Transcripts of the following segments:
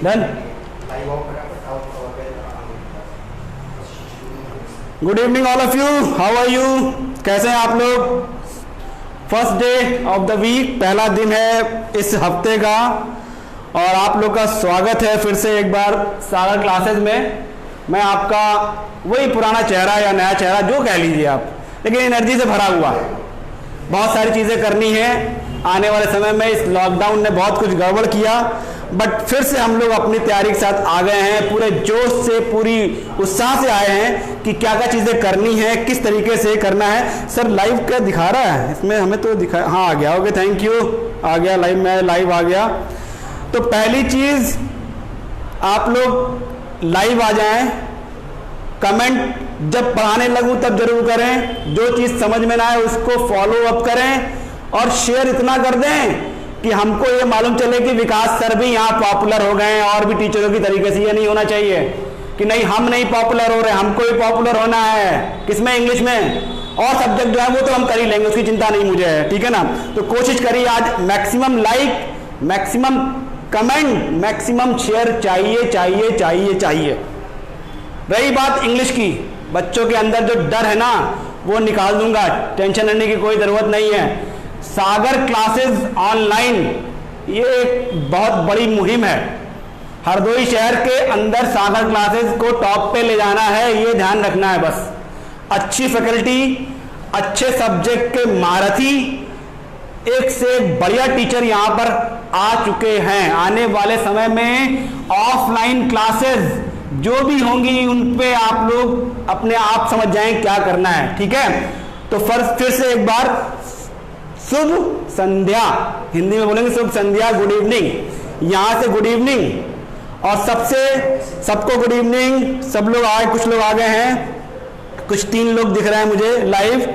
Done. Good evening all of you, how are you, कैसे हैं आप लोग? First day of the week, पहला दिन है इस हफ्ते का और आप लोग का स्वागत है फिर से एक बार सागर क्लासेस में। मैं आपका वही पुराना चेहरा या नया चेहरा जो कह लीजिए आप, लेकिन एनर्जी से भरा हुआ। बहुत सारी चीज़ें करनी है आने वाले समय में। इस लॉकडाउन ने बहुत कुछ गड़बड़ किया, बट फिर से हम लोग अपनी तैयारी के साथ आ गए हैं, पूरे जोश से, पूरी उत्साह से आए हैं कि क्या क्या चीज़ें करनी है, किस तरीके से करना है। सर लाइव क्या दिखा रहा है इसमें? हमें तो दिखा, हाँ आ गया, ओके थैंक यू, आ गया लाइव, मैं लाइव आ गया। तो पहली चीज़, आप लोग लाइव आ जाएं, कमेंट जब पढ़ाने लगूं तब जरूर करें, जो चीज़ समझ में ना आए उसको फॉलो अप करें और शेयर इतना कर दें कि हमको ये मालूम चले कि विकास सर भी यहाँ पॉपुलर हो गए हैं और भी टीचरों की तरीके से। ये नहीं होना चाहिए कि नहीं हम नहीं पॉपुलर हो रहे, हमको भी पॉपुलर होना है। किसमें? इंग्लिश में। और सब्जेक्ट जो है वो तो हम कर ही लेंगे, उसकी चिंता नहीं मुझे है, ठीक है ना। तो कोशिश करिए आज maximum like, maximum comment, maximum share चाहिए चाहिए चाहिए चाहिए। रही बात इंग्लिश की, बच्चों के अंदर जो डर है ना वो निकाल दूंगा, टेंशन लेने की कोई ज़रूरत नहीं है। सागर क्लासेस ऑनलाइन ये एक बहुत बड़ी मुहिम है। हरदोई शहर के अंदर सागर क्लासेस को टॉप पे ले जाना है, ये ध्यान रखना है बस। अच्छी फैकल्टी, अच्छे सब्जेक्ट के महारथी, एक से एक बढ़िया टीचर यहाँ पर आ चुके हैं। आने वाले समय में ऑफलाइन क्लासेस जो भी होंगी उन पे आप लोग अपने आप समझ जाएं क्या करना है, ठीक है। तो फिर से एक बार शुभ संध्या, हिंदी में बोलेंगे शुभ संध्या, गुड इवनिंग। यहां से गुड इवनिंग और सबको गुड इवनिंग। सब लोग आए, कुछ लोग आ गए हैं, कुछ 3 लोग दिख रहे हैं मुझे लाइव,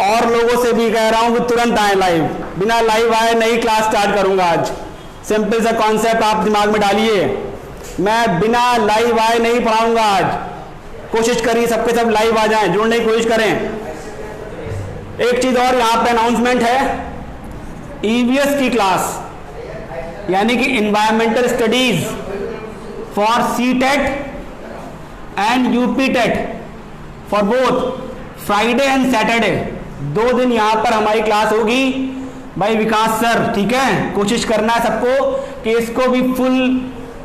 और लोगों से भी कह रहा हूं कि तुरंत आए लाइव। बिना लाइव आए नई क्लास स्टार्ट करूंगा आज। सिंपल सा कॉन्सेप्ट आप दिमाग में डालिए, मैं बिना लाइव आए नहीं पढ़ाऊंगा आज। कोशिश करिए सबके सब लाइव आ जाएं, जुड़ने की कोशिश करें। एक चीज और यहाँ पे अनाउंसमेंट है, ईवीएस की क्लास यानी कि environmental studies for CTET and UPTET for both Friday and Saturday, 2 दिन यहाँ पर हमारी क्लास होगी भाई विकास सर, ठीक है। कोशिश करना है सबको कि इसको भी फुल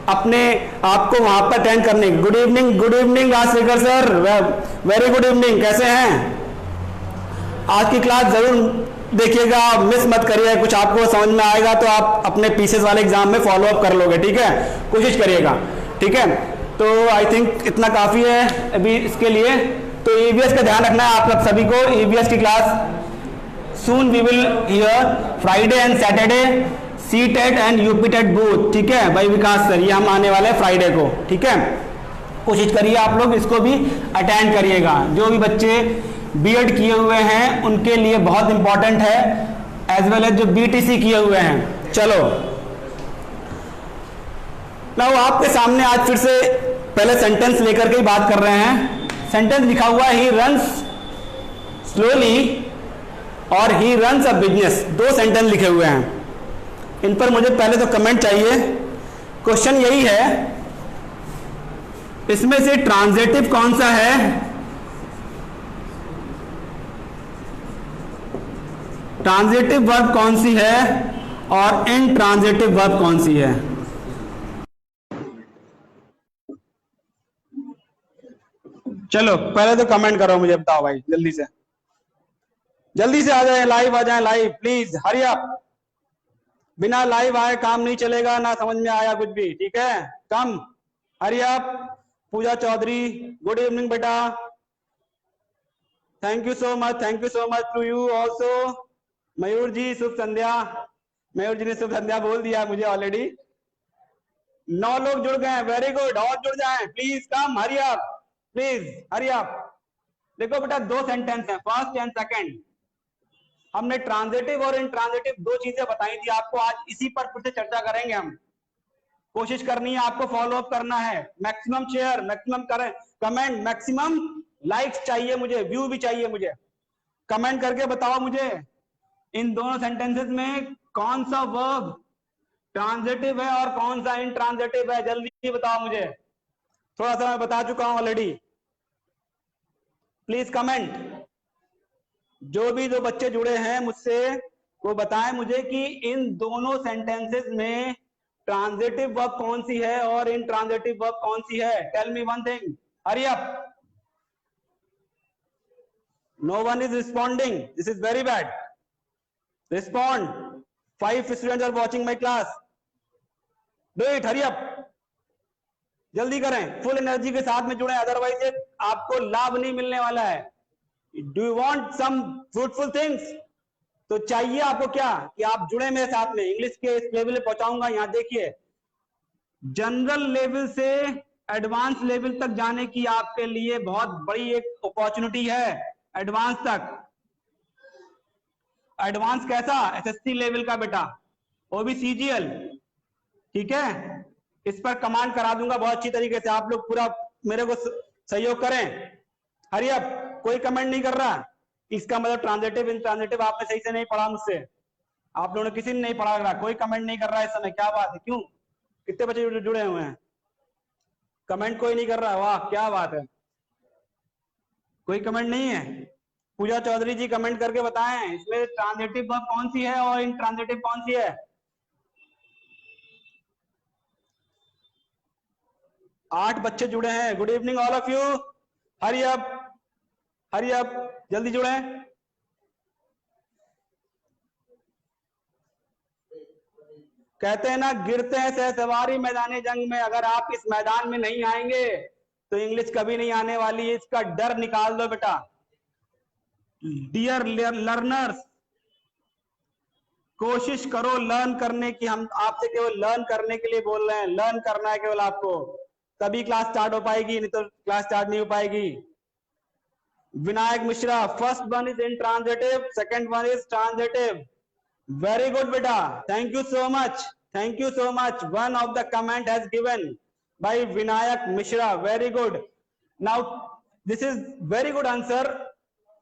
अपने आपको वहां पर अटेंड करने। Good evening Rajshekhar sir, very good evening, कैसे हैं? आज की क्लास जरूर देखिएगा, मिस मत करिए। कुछ आपको समझ में आएगा तो आप अपने पीसेस वाले एग्जाम में फॉलो अप कर लोगे, ठीक है। कोशिश करिएगा, ठीक है। तो आई थिंक इतना काफी है अभी इसके लिए। तो ईवीएस का ध्यान रखना है आप लोग सभी को। ईवीएस की class soon we will here Friday and Saturday, CTET and UPTET both, ठीक है भाई विकास सर। ये हम आने वाले हैं फ्राइडे को, ठीक है। कोशिश करिए आप लोग इसको भी अटेंड करिएगा। जो भी बच्चे बीएड किए हुए हैं उनके लिए बहुत इंपॉर्टेंट है, एज वेल एज जो बीटीसी किए हुए हैं। चलो ना, आपके सामने आज फिर से पहले सेंटेंस लेकर के ही बात कर रहे हैं। सेंटेंस लिखा हुआ ही रन्स स्लोली और he runs a business, 2 sentence लिखे हुए हैं। इन पर मुझे पहले तो कमेंट चाहिए। क्वेश्चन यही है, इसमें से ट्रांजिटिव कौन सा है? ट्रांजिटिव वर्ब कौन सी है और इनट्रांजिटिव वर्ब कौन सी है? चलो पहले तो कमेंट करो, मुझे बताओ भाई, जल्दी से आ जाए, लाइव आ जाए, लाइव प्लीज, हरी अप। बिना लाइव आए काम नहीं चलेगा, ना समझ में आया कुछ भी, ठीक है। Come, hurry up. Pooja Chaudhary, good evening बेटा, thank you so much to you also. Mayur ji शुभ संध्या, मयूर जी ने शुभ संध्या बोल दिया मुझे ऑलरेडी। 9 लोग जुड़ गए, वेरी गुड, और जुड़ जाएं please, come, hurry up please, hurry up. देखो बेटा 2 सेंटेंस हैं, फर्स्ट एंड सेकंड। हमने ट्रांजिटिव और इनट्रांजिटिव 2 चीजें बताई थी आपको, आज इसी पर फिर से चर्चा करेंगे हम। कोशिश करनी है आपको, फॉलो अप करना है, maximum share, maximum comment, maximum likes चाहिए मुझे, व्यू भी चाहिए मुझे। कमेंट करके बताओ मुझे इन दोनों सेंटेंसेस में कौन सा वर्ब ट्रांजिटिव है और कौन सा इंट्रांजिटिव है, जल्दी बताओ मुझे। थोड़ा सा मैं बता चुका हूं ऑलरेडी, प्लीज कमेंट। जो भी दो बच्चे जुड़े हैं मुझसे वो बताएं मुझे कि इन दोनों सेंटेंसेस में ट्रांजिटिव वर्ब कौन सी है और इंट्रांजिटिव वर्ब कौन सी है। Tell me one thing, hurry up. No one is responding, this is very bad. Respond, 5 students are watching my class, do it, hurry up, जल्दी करें, फुल एनर्जी के साथ में जुड़े, अदरवाइज आपको लाभ नहीं मिलने वाला है। Do you want some fruitful things, तो चाहिए आपको क्या कि आप जुड़े मेरे साथ में। इंग्लिश के इस लेवल पे पहुंचाऊंगा, यहां देखिए, जनरल लेवल से एडवांस लेवल तक जाने की आपके लिए बहुत बड़ी एक अपॉर्चुनिटी है। एडवांस तक, एडवांस कैसा, एसएससी लेवल का बेटा, वो भी सीजीएल, ठीक है। इस पर कमांड करा दूंगा बहुत अच्छी तरीके से, आप लोग पूरा मेरे को सहयोग करें। हरी अप, कोई कमेंट नहीं कर रहा, इसका मतलब ट्रांजिटिव इंट्रांजिटिव आपने सही से नहीं पढ़ा मुझसे, आप लोगों ने किसी ने नहीं पढ़ा रहा, कोई कमेंट नहीं कर रहा है इस समय, क्या बात है, क्यों, कितने बच्चे जुड़े हुए हैं, कमेंट कोई नहीं कर रहा, वाह क्या बात है, कोई कमेंट नहीं है। पूजा चौधरी जी कमेंट करके बताएं इसमें ट्रांजिटिव वर्ब कौन सी है और इंट्रांजिटिव कौन सी है। 8 बच्चे जुड़े हैं, good evening all of you, hurry up, Hari up, जल्दी जुड़े। कहते हैं ना, गिरते हैं सहसवारी मैदानी जंग में, अगर आप इस मैदान में नहीं आएंगे तो इंग्लिश कभी नहीं आने वाली, इसका डर निकाल दो बेटा। डियर लर्नर्स, कोशिश करो लर्न करने की, हम आपसे केवल लर्न करने के लिए बोल रहे हैं, लर्न करना है केवल आपको, तभी क्लास स्टार्ट हो पाएगी, नहीं तो क्लास स्टार्ट नहीं हो पाएगी। Vinayak Mishra, first one is intransitive, second one is transitive, very good बेटा, thank you so much, thank you so much, one of the comment has given by Vinayak Mishra, very good. Now this is very good answer.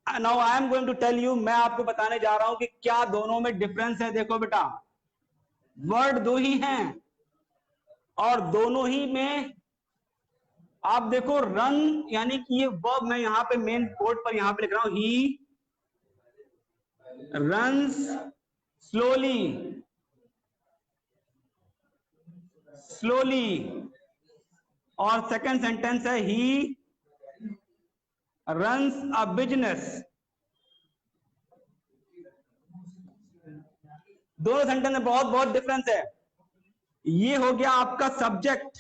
Now I am going to tell you, मैं आपको बताने जा रहा हूं कि क्या दोनों में डिफरेंस है। देखो बेटा, वर्ड दो ही हैं और दोनों ही में आप देखो रन, यानी कि ये वर्ब मैं यहां पे मेन बोर्ड पर यहां पे लिख रहा हूं, ही रन्स स्लोली, स्लोली, और सेकंड सेंटेंस है ही रन्स अ बिजनेस। दोनों सेंटेंस में बहुत बहुत डिफरेंस है। ये हो गया आपका सब्जेक्ट,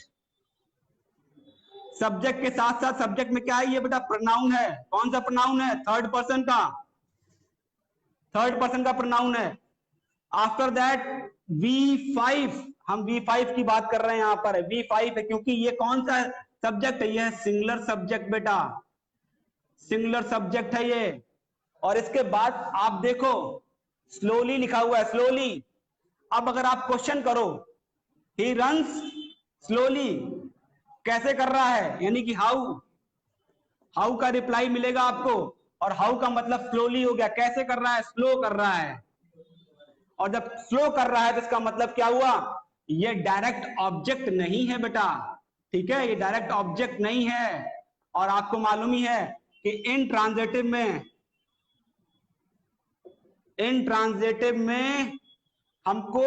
सब्जेक्ट के साथ साथ सब्जेक्ट में क्या है, ये बेटा प्रोनाउन है। कौन सा प्रोनाउन है, थर्ड पर्सन का, थर्ड पर्सन का प्रोनाउन है। आफ्टर दैट V5, हम V5 की बात कर रहे हैं, यहां पर V5 है क्योंकि ये कौन सा सब्जेक्ट है, ये है सिंगुलर सब्जेक्ट बेटा, सिंगुलर सब्जेक्ट है ये। और इसके बाद आप देखो स्लोली लिखा हुआ है, स्लोली। अब अगर आप क्वेश्चन करो, ही रन्स स्लोली, कैसे कर रहा है, यानी कि हाउ, हाउ का रिप्लाई मिलेगा आपको, और हाउ का मतलब स्लोली हो गया, कैसे कर रहा है, स्लो कर रहा है। और जब स्लो कर रहा है तो इसका मतलब क्या हुआ, ये डायरेक्ट ऑब्जेक्ट नहीं है बेटा, ठीक है, ये डायरेक्ट ऑब्जेक्ट नहीं है। और आपको मालूम ही है कि इन ट्रांजिटिव में हमको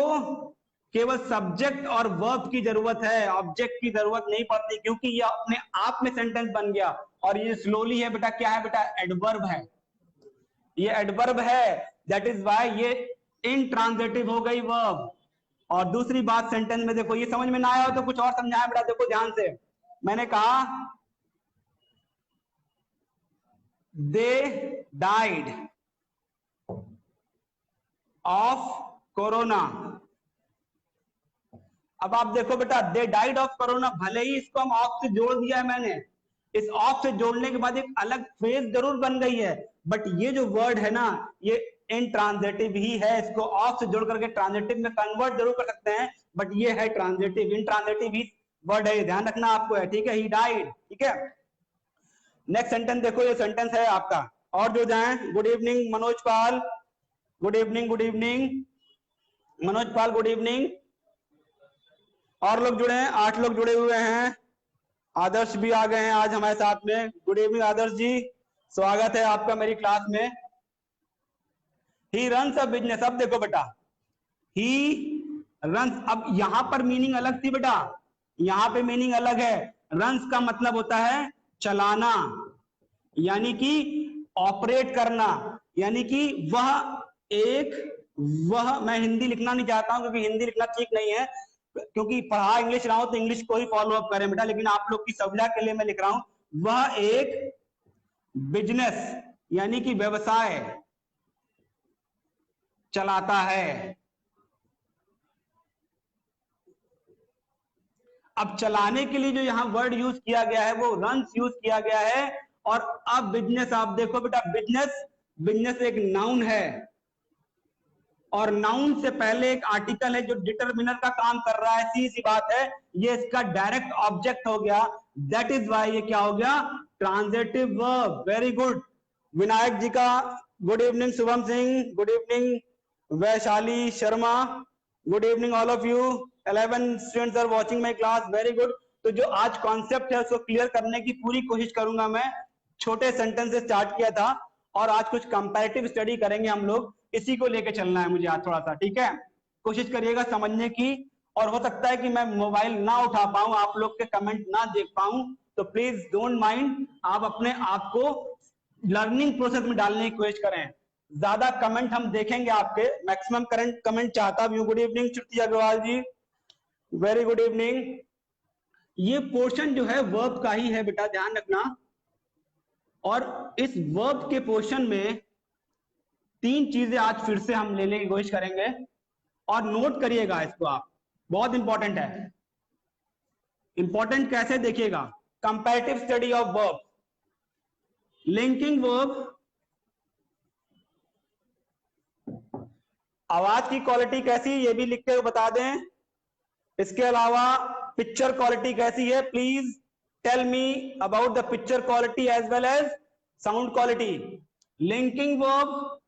केवल सब्जेक्ट और वर्ब की जरूरत है, ऑब्जेक्ट की जरूरत नहीं पड़ती, क्योंकि ये अपने आप में सेंटेंस बन गया। और ये स्लोली है बेटा, क्या है बेटा, एडवर्ब है, ये एडवर्ब है, दैट इज वाई ये इंट्रांजिटिव हो गई वर्ब। और दूसरी बात सेंटेंस में देखो, ये समझ में ना आया हो तो कुछ और समझाया बेटा, देखो ध्यान से। मैंने कहा दे डाइड ऑफ कोरोना। अब आप देखो बेटा, दे डाइड ऑफ कोरोना, भले ही इसको हम ऑफ से जोड़ दिया है मैंने, इस ऑफ से जोड़ने के बाद एक अलग फ्रेज जरूर बन गई है, बट ये जो वर्ड है ना, ये इंट्रांजिटिव ही है। इसको ऑफ से जोड़ करके ट्रांजिटिव में कन्वर्ट जरूर कर सकते हैं, बट ये है ट्रांजिटिव, इंट्रांजिटिव ही वर्ड है, ध्यान रखना आपको है, ठीक है, ही डाइड, ठीक है। नेक्स्ट सेंटेंस देखो, ये सेंटेंस है आपका, और जो जाए, good evening Manoj Pal, good evening, good evening Manoj Pal, good evening. और लोग जुड़े हैं, 8 लोग जुड़े हुए हैं। आदर्श भी आ गए हैं आज हमारे साथ में। गुड इवनिंग आदर्श जी, स्वागत है आपका मेरी क्लास में। ही रन्स अ बिजनेस, अब देखो बेटा, ही रन्स, अब यहां पर मीनिंग अलग थी बेटा, यहां पे मीनिंग अलग है। रन्स का मतलब होता है चलाना, यानी कि ऑपरेट करना, यानी कि वह मैं हिंदी लिखना नहीं चाहता हूं क्योंकि हिंदी लिखना ठीक नहीं है, क्योंकि पढ़ा इंग्लिश रहा हूं तो इंग्लिश को ही फॉलो अप करें बेटा, लेकिन आप लोग की सुविधा के लिए मैं लिख रहा हूं, वह एक बिजनेस यानी कि व्यवसाय चलाता है। अब चलाने के लिए जो यहां वर्ड यूज किया गया है वो रन्स यूज किया गया है। और अब बिजनेस, आप देखो बेटा, बिजनेस एक नाउन है, और नाउन से पहले एक आर्टिकल है जो डिटरमिनर का काम कर रहा है, सीधी सी बात है, ये इसका डायरेक्ट ऑब्जेक्ट हो गया। दैट इज वाई ये क्या हो गया, transitive verb. Very good Vinayak ji का good evening, Shubham Singh good evening, Vaishali Sharma good evening all of you. 11 students are watching my class, very good. तो जो आज कॉन्सेप्ट है उसको क्लियर करने की पूरी कोशिश करूंगा मैं। छोटे सेंटेंस से स्टार्ट किया था और आज कुछ कंपैरेटिव स्टडी करेंगे हम लोग, इसी को लेके चलना है मुझे आज थोड़ा सा, ठीक है। कोशिश करिएगा समझने की, और हो सकता है कि मैं मोबाइल ना उठा पाऊं, आप लोग के कमेंट ना देख पाऊं, तो प्लीज डोंट माइंड, आप अपने आप को लर्निंग प्रोसेस में डालने की कोशिश करें। ज्यादा कमेंट हम देखेंगे आपके, मैक्सिमम करंट कमेंट चाहता भी हूं। गुड इवनिंग श्रुति अग्रवाल जी, वेरी गुड इवनिंग। ये पोर्शन जो है वर्ब का ही है बेटा, ध्यान रखना। और इस वर्ब के पोर्शन में 3 चीजें आज फिर से हम लेने की कोशिश करेंगे, और नोट करिएगा इसको आप, बहुत इंपॉर्टेंट है। इंपॉर्टेंट कैसे देखिएगा, comparative study of verb, linking verb, आवाज की क्वालिटी कैसी ये भी लिख के बता दें। इसके अलावा पिक्चर क्वालिटी कैसी है, please tell me about the picture quality as well as sound quality. Linking verb,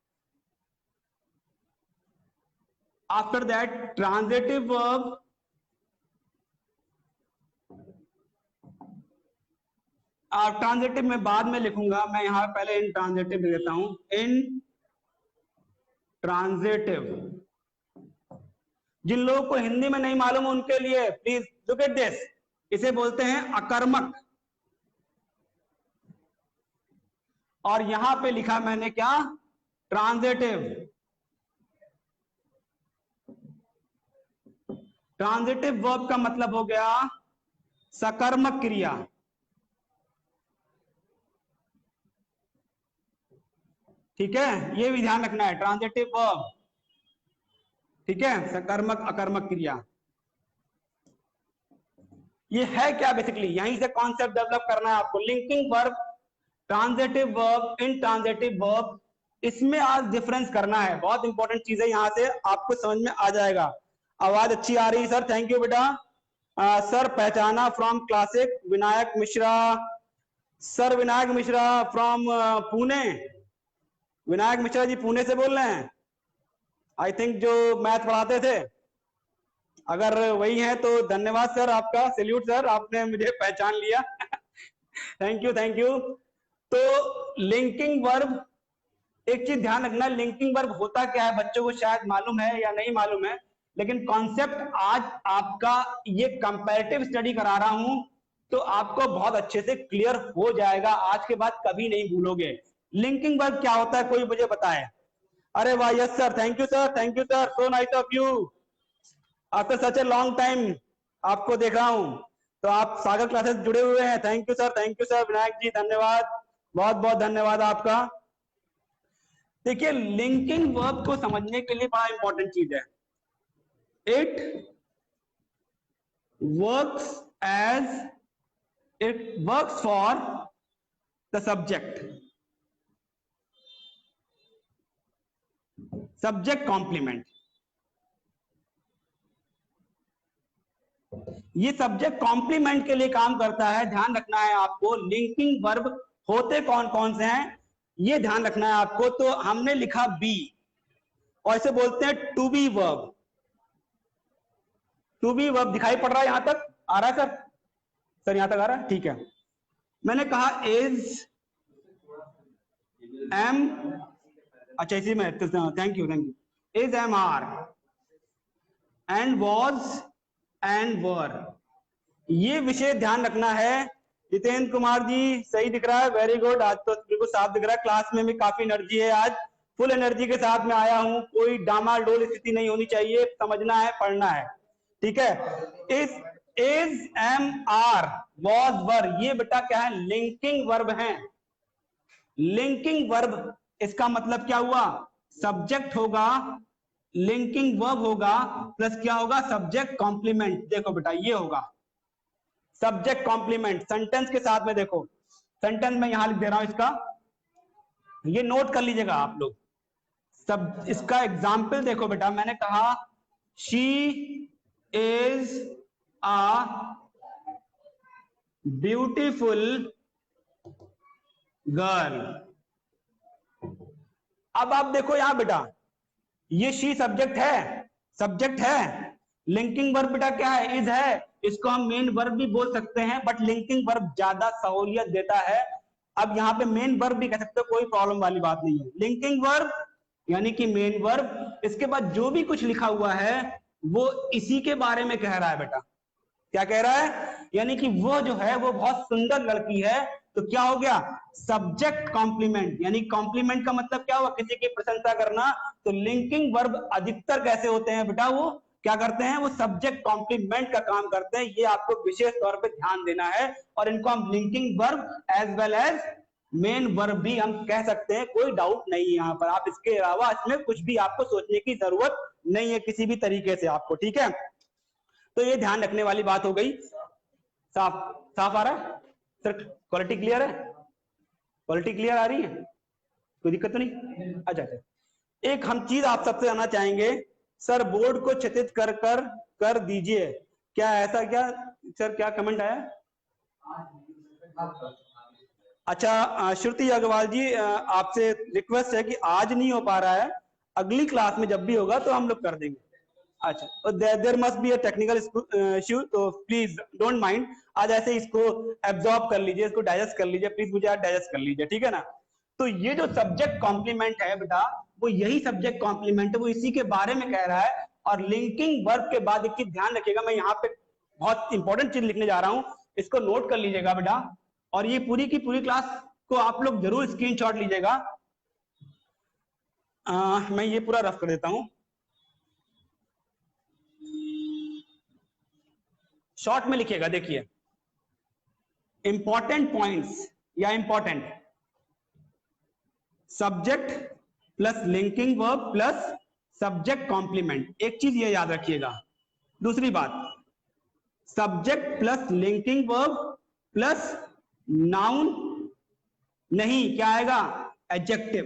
after that transitive verb, transitive में बाद में लिखूंगा मैं, यहां पहले इन ट्रांजिटिव लिख देता हूं, इन ट्रांजिटिव। जिन लोगों को हिंदी में नहीं मालूम उनके लिए प्लीज लुक एट दिस, इसे बोलते हैं अकर्मक। और यहां पे लिखा मैंने क्या, ट्रांजिटिव। ट्रांजिटिव वर्ब का मतलब हो गया सकर्मक क्रिया, ठीक है, ये भी ध्यान रखना है, ट्रांजिटिव वर्ब, ठीक है, सकर्मक अकर्मक क्रिया। ये है क्या बेसिकली, यहीं से कॉन्सेप्ट डेवलप करना है आपको। लिंकिंग वर्ब, ट्रांजिटिव वर्ब, इन ट्रांजिटिव वर्ब, इसमें आज डिफरेंस करना है, बहुत इंपॉर्टेंट चीज है, यहां से आपको समझ में आ जाएगा। आवाज अच्छी आ रही है सर, थैंक यू बेटा। सर पहचाना from classic, Vinayak Mishra, sir Vinayak Mishra from Pune, Vinayak Mishra ji Pune से बोल रहे हैं, आई थिंक जो मैथ पढ़ाते थे, अगर वही है तो धन्यवाद सर आपका, सैल्यूट सर, आपने मुझे पहचान लिया। Thank you thank you. तो लिंकिंग वर्ब, एक चीज ध्यान रखना, लिंकिंग वर्ब होता क्या है बच्चों को शायद मालूम है या नहीं मालूम है, लेकिन कॉन्सेप्ट आज आपका ये कंपैरेटिव स्टडी करा रहा हूं तो आपको बहुत अच्छे से क्लियर हो जाएगा, आज के बाद कभी नहीं भूलोगे। लिंकिंग वर्ब क्या होता है, कोई मुझे बताए। अरे वाह, yes sir, thank you sir, thank you sir, so nice of you, after such a long time आपको देख रहा हूं, तो आप सागर क्लासेस जुड़े हुए हैं, thank you sir, thank you sir, Vinayak ji धन्यवाद, बहुत बहुत धन्यवाद आपका। देखिए लिंकिंग वर्ब को समझने के लिए बड़ा इंपॉर्टेंट चीज है, it works as, it works for the subject, subject complement. ये सब्जेक्ट कॉम्प्लीमेंट के लिए काम करता है, ध्यान रखना है आपको। लिंकिंग वर्ब होते कौन कौन से हैं ये ध्यान रखना है आपको। तो हमने लिखा बी, और इसे बोलते हैं to be verb, to be verb दिखाई पड़ रहा है, यहां तक आ रहा है सर? सर यहां तक आ रहा है, ठीक है। मैंने कहा इज एम, अच्छा इसी में, thank you is am are and was and were, ये विषय ध्यान रखना है। जितेंद्र कुमार जी सही दिख रहा है, वेरी गुड, आज तो बिल्कुल साफ दिख रहा है, क्लास में भी काफी एनर्जी है, आज फुल एनर्जी के साथ में आया हूं, कोई डामाडोल स्थिति नहीं होनी चाहिए, समझना है, पढ़ना है, ठीक है। Is am are was were, ये बेटा क्या है, लिंकिंग वर्ब है। लिंकिंग वर्ब, इसका मतलब क्या हुआ, सब्जेक्ट होगा, लिंकिंग वर्ब होगा, प्लस क्या होगा, सब्जेक्ट कॉम्प्लीमेंट। देखो बेटा ये होगा सब्जेक्ट कॉम्प्लीमेंट सेंटेंस के साथ में। देखो सेंटेंस में यहां लिख दे रहा हूं इसका, ये नोट कर लीजिएगा आप लोग। सब इसका एग्जाम्पल देखो बेटा, मैंने कहा she is a beautiful girl. अब आप देखो यहां बेटा, ये शी सब्जेक्ट है, सब्जेक्ट है, लिंकिंग वर्ब बेटा क्या है, इज है, इसको हम मेन वर्ब भी बोल सकते हैं, बट लिंकिंग वर्ब ज्यादा सहूलियत देता है। अब यहाँ पे मेन वर्ब भी कह सकते हो, कोई प्रॉब्लम वाली बात नहीं है। लिंकिंग वर्ब यानी कि मेन वर्ब, इसके बाद जो भी कुछ लिखा हुआ है वो इसी के बारे में कह रहा है बेटा। क्या कह रहा है, यानी कि वो जो है वो बहुत सुंदर लड़की है, तो क्या हो गया, सब्जेक्ट कॉम्प्लीमेंट। यानी कॉम्प्लीमेंट का मतलब क्या हुआ, किसी की प्रशंसा करना। तो लिंकिंग वर्ब अधिकतर कैसे होते हैं बेटा, वो क्या करते हैं, वो सब्जेक्ट कॉम्प्लीमेंट का काम करते हैं। ये आपको विशेष तौर पे ध्यान देना है, और इनको हम linking verb as well as main verb भी हम कह सकते हैं, कोई डाउट नहीं है यहाँ पर। आप इसके अलावा इसमें कुछ भी आपको सोचने की जरूरत नहीं है किसी भी तरीके से आपको, ठीक है। तो ये ध्यान रखने वाली बात हो गई। साफ साफ आ रहा है सर, क्वालिटी क्लियर है, क्वालिटी क्लियर आ रही है, कोई दिक्कत तो नहीं? अच्छा अच्छा, एक हम चीज आप सबसे जानना चाहेंगे, सर बोर्ड को चित्रित कर दीजिए, क्या ऐसा, क्या सर क्या कमेंट आया? अच्छा श्रुति अग्रवाल जी, आपसे रिक्वेस्ट है कि आज नहीं हो पा रहा है, अगली क्लास में जब भी होगा तो हम लोग कर देंगे। अच्छा, there must be a technical issue, तो प्लीज डोंट माइंड, आज ऐसे इसको एब्जॉर्ब कर लीजिए, इसको डाइजेस्ट कर लीजिए, प्लीज मुझे आज डाइजेस्ट कर लीजिए, ठीक है ना। तो ये जो सब्जेक्ट कॉम्प्लीमेंट है बेटा, वो यही सब्जेक्ट कॉम्प्लीमेंट है, वो इसी के बारे में कह रहा है। और लिंकिंग वर्ब के बाद एक चीज ध्यान रखिएगा, मैं यहाँ पे बहुत इंपॉर्टेंट चीज लिखने जा रहा हूँ, इसको नोट कर लीजिएगा बेटा, और ये पूरी की पूरी क्लास को आप लोग जरूर स्क्रीनशॉट लीजिएगा। मैं ये पूरा रफ कर देता हूं, शॉर्ट में लिखिएगा। देखिए इंपॉर्टेंट पॉइंट्स या important, subject plus linking verb plus subject complement, एक चीज ये याद रखिएगा। दूसरी बात, subject plus linking verb plus noun नहीं, क्या आएगा, एडजेक्टिव।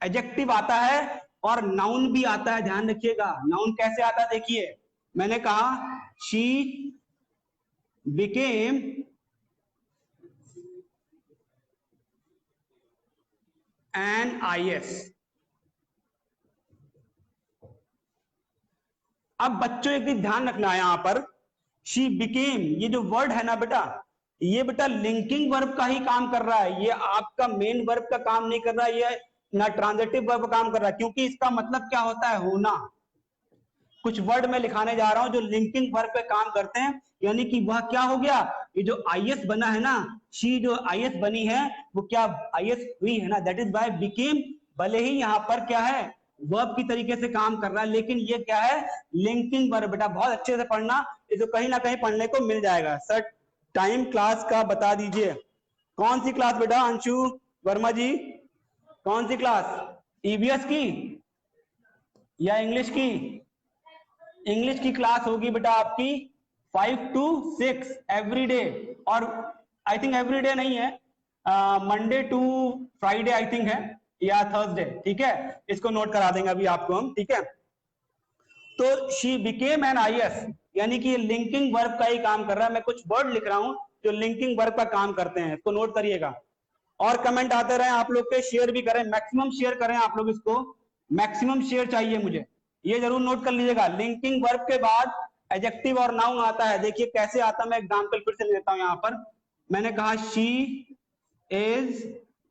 एडजेक्टिव आता है और नाउन भी आता है, ध्यान रखिएगा। नाउन कैसे आता है, देखिए मैंने कहा शी बिकेम एन IS। अब बच्चों एक चीज ध्यान रखना है यहां पर, शी बिकेम, ये जो वर्ड है ना बेटा, ये बेटा लिंकिंग वर्ब का ही काम कर रहा है, ये आपका मेन वर्ब का काम नहीं कर रहा है, ये ना ट्रांजिटिव वर्ब काम कर रहा है, क्योंकि इसका मतलब क्या होता है, होना। कुछ वर्ड में लिखाने जा रहा हूं जो लिंकिंग वर्ब पे काम करते हैं, यानी कि वह क्या हो गया, ये जो IS बना है ना, शी जो IS बनी है वो क्या IS हुई है ना, दैट इज बाय बिकेम। भले ही यहां पर क्या है, वर्ब की तरीके से काम कर रहा है, लेकिन ये क्या है, लिंकिंग वर्ब। बेटा बहुत अच्छे से पढ़ना, इसको कहीं ना कहीं पढ़ने को मिल जाएगा। सर टाइम क्लास का बता दीजिए, कौन सी क्लास बेटा, अंशु वर्मा जी कौन सी क्लास, EVS की या इंग्लिश की? इंग्लिश की क्लास होगी बेटा आपकी 5 to 6 एवरी डे, और आई थिंक एवरी डे नहीं है, Monday to Friday I think है, या थर्सडे, ठीक है, इसको नोट करा देंगे अभी आपको हम, ठीक है। तो शी बिकेम एन IS, यानी कि लिंकिंग वर्ब का ही काम कर रहा है। मैं कुछ वर्ड लिख रहा हूं जो लिंकिंग वर्ब का काम करते हैं, इसको नोट करिएगा। और कमेंट आते रहे आप लोग के, शेयर भी करें, मैक्सिमम शेयर करें आप लोग, इसको मैक्सिमम शेयर चाहिए मुझे, ये जरूर नोट कर लीजिएगा। लिंकिंग वर्ब के बाद एडजेक्टिव और नाउन आता है। देखिए कैसे आता है, मैं एग्जांपल फिर से लेता हूं। यहां पर मैंने कहा शी इज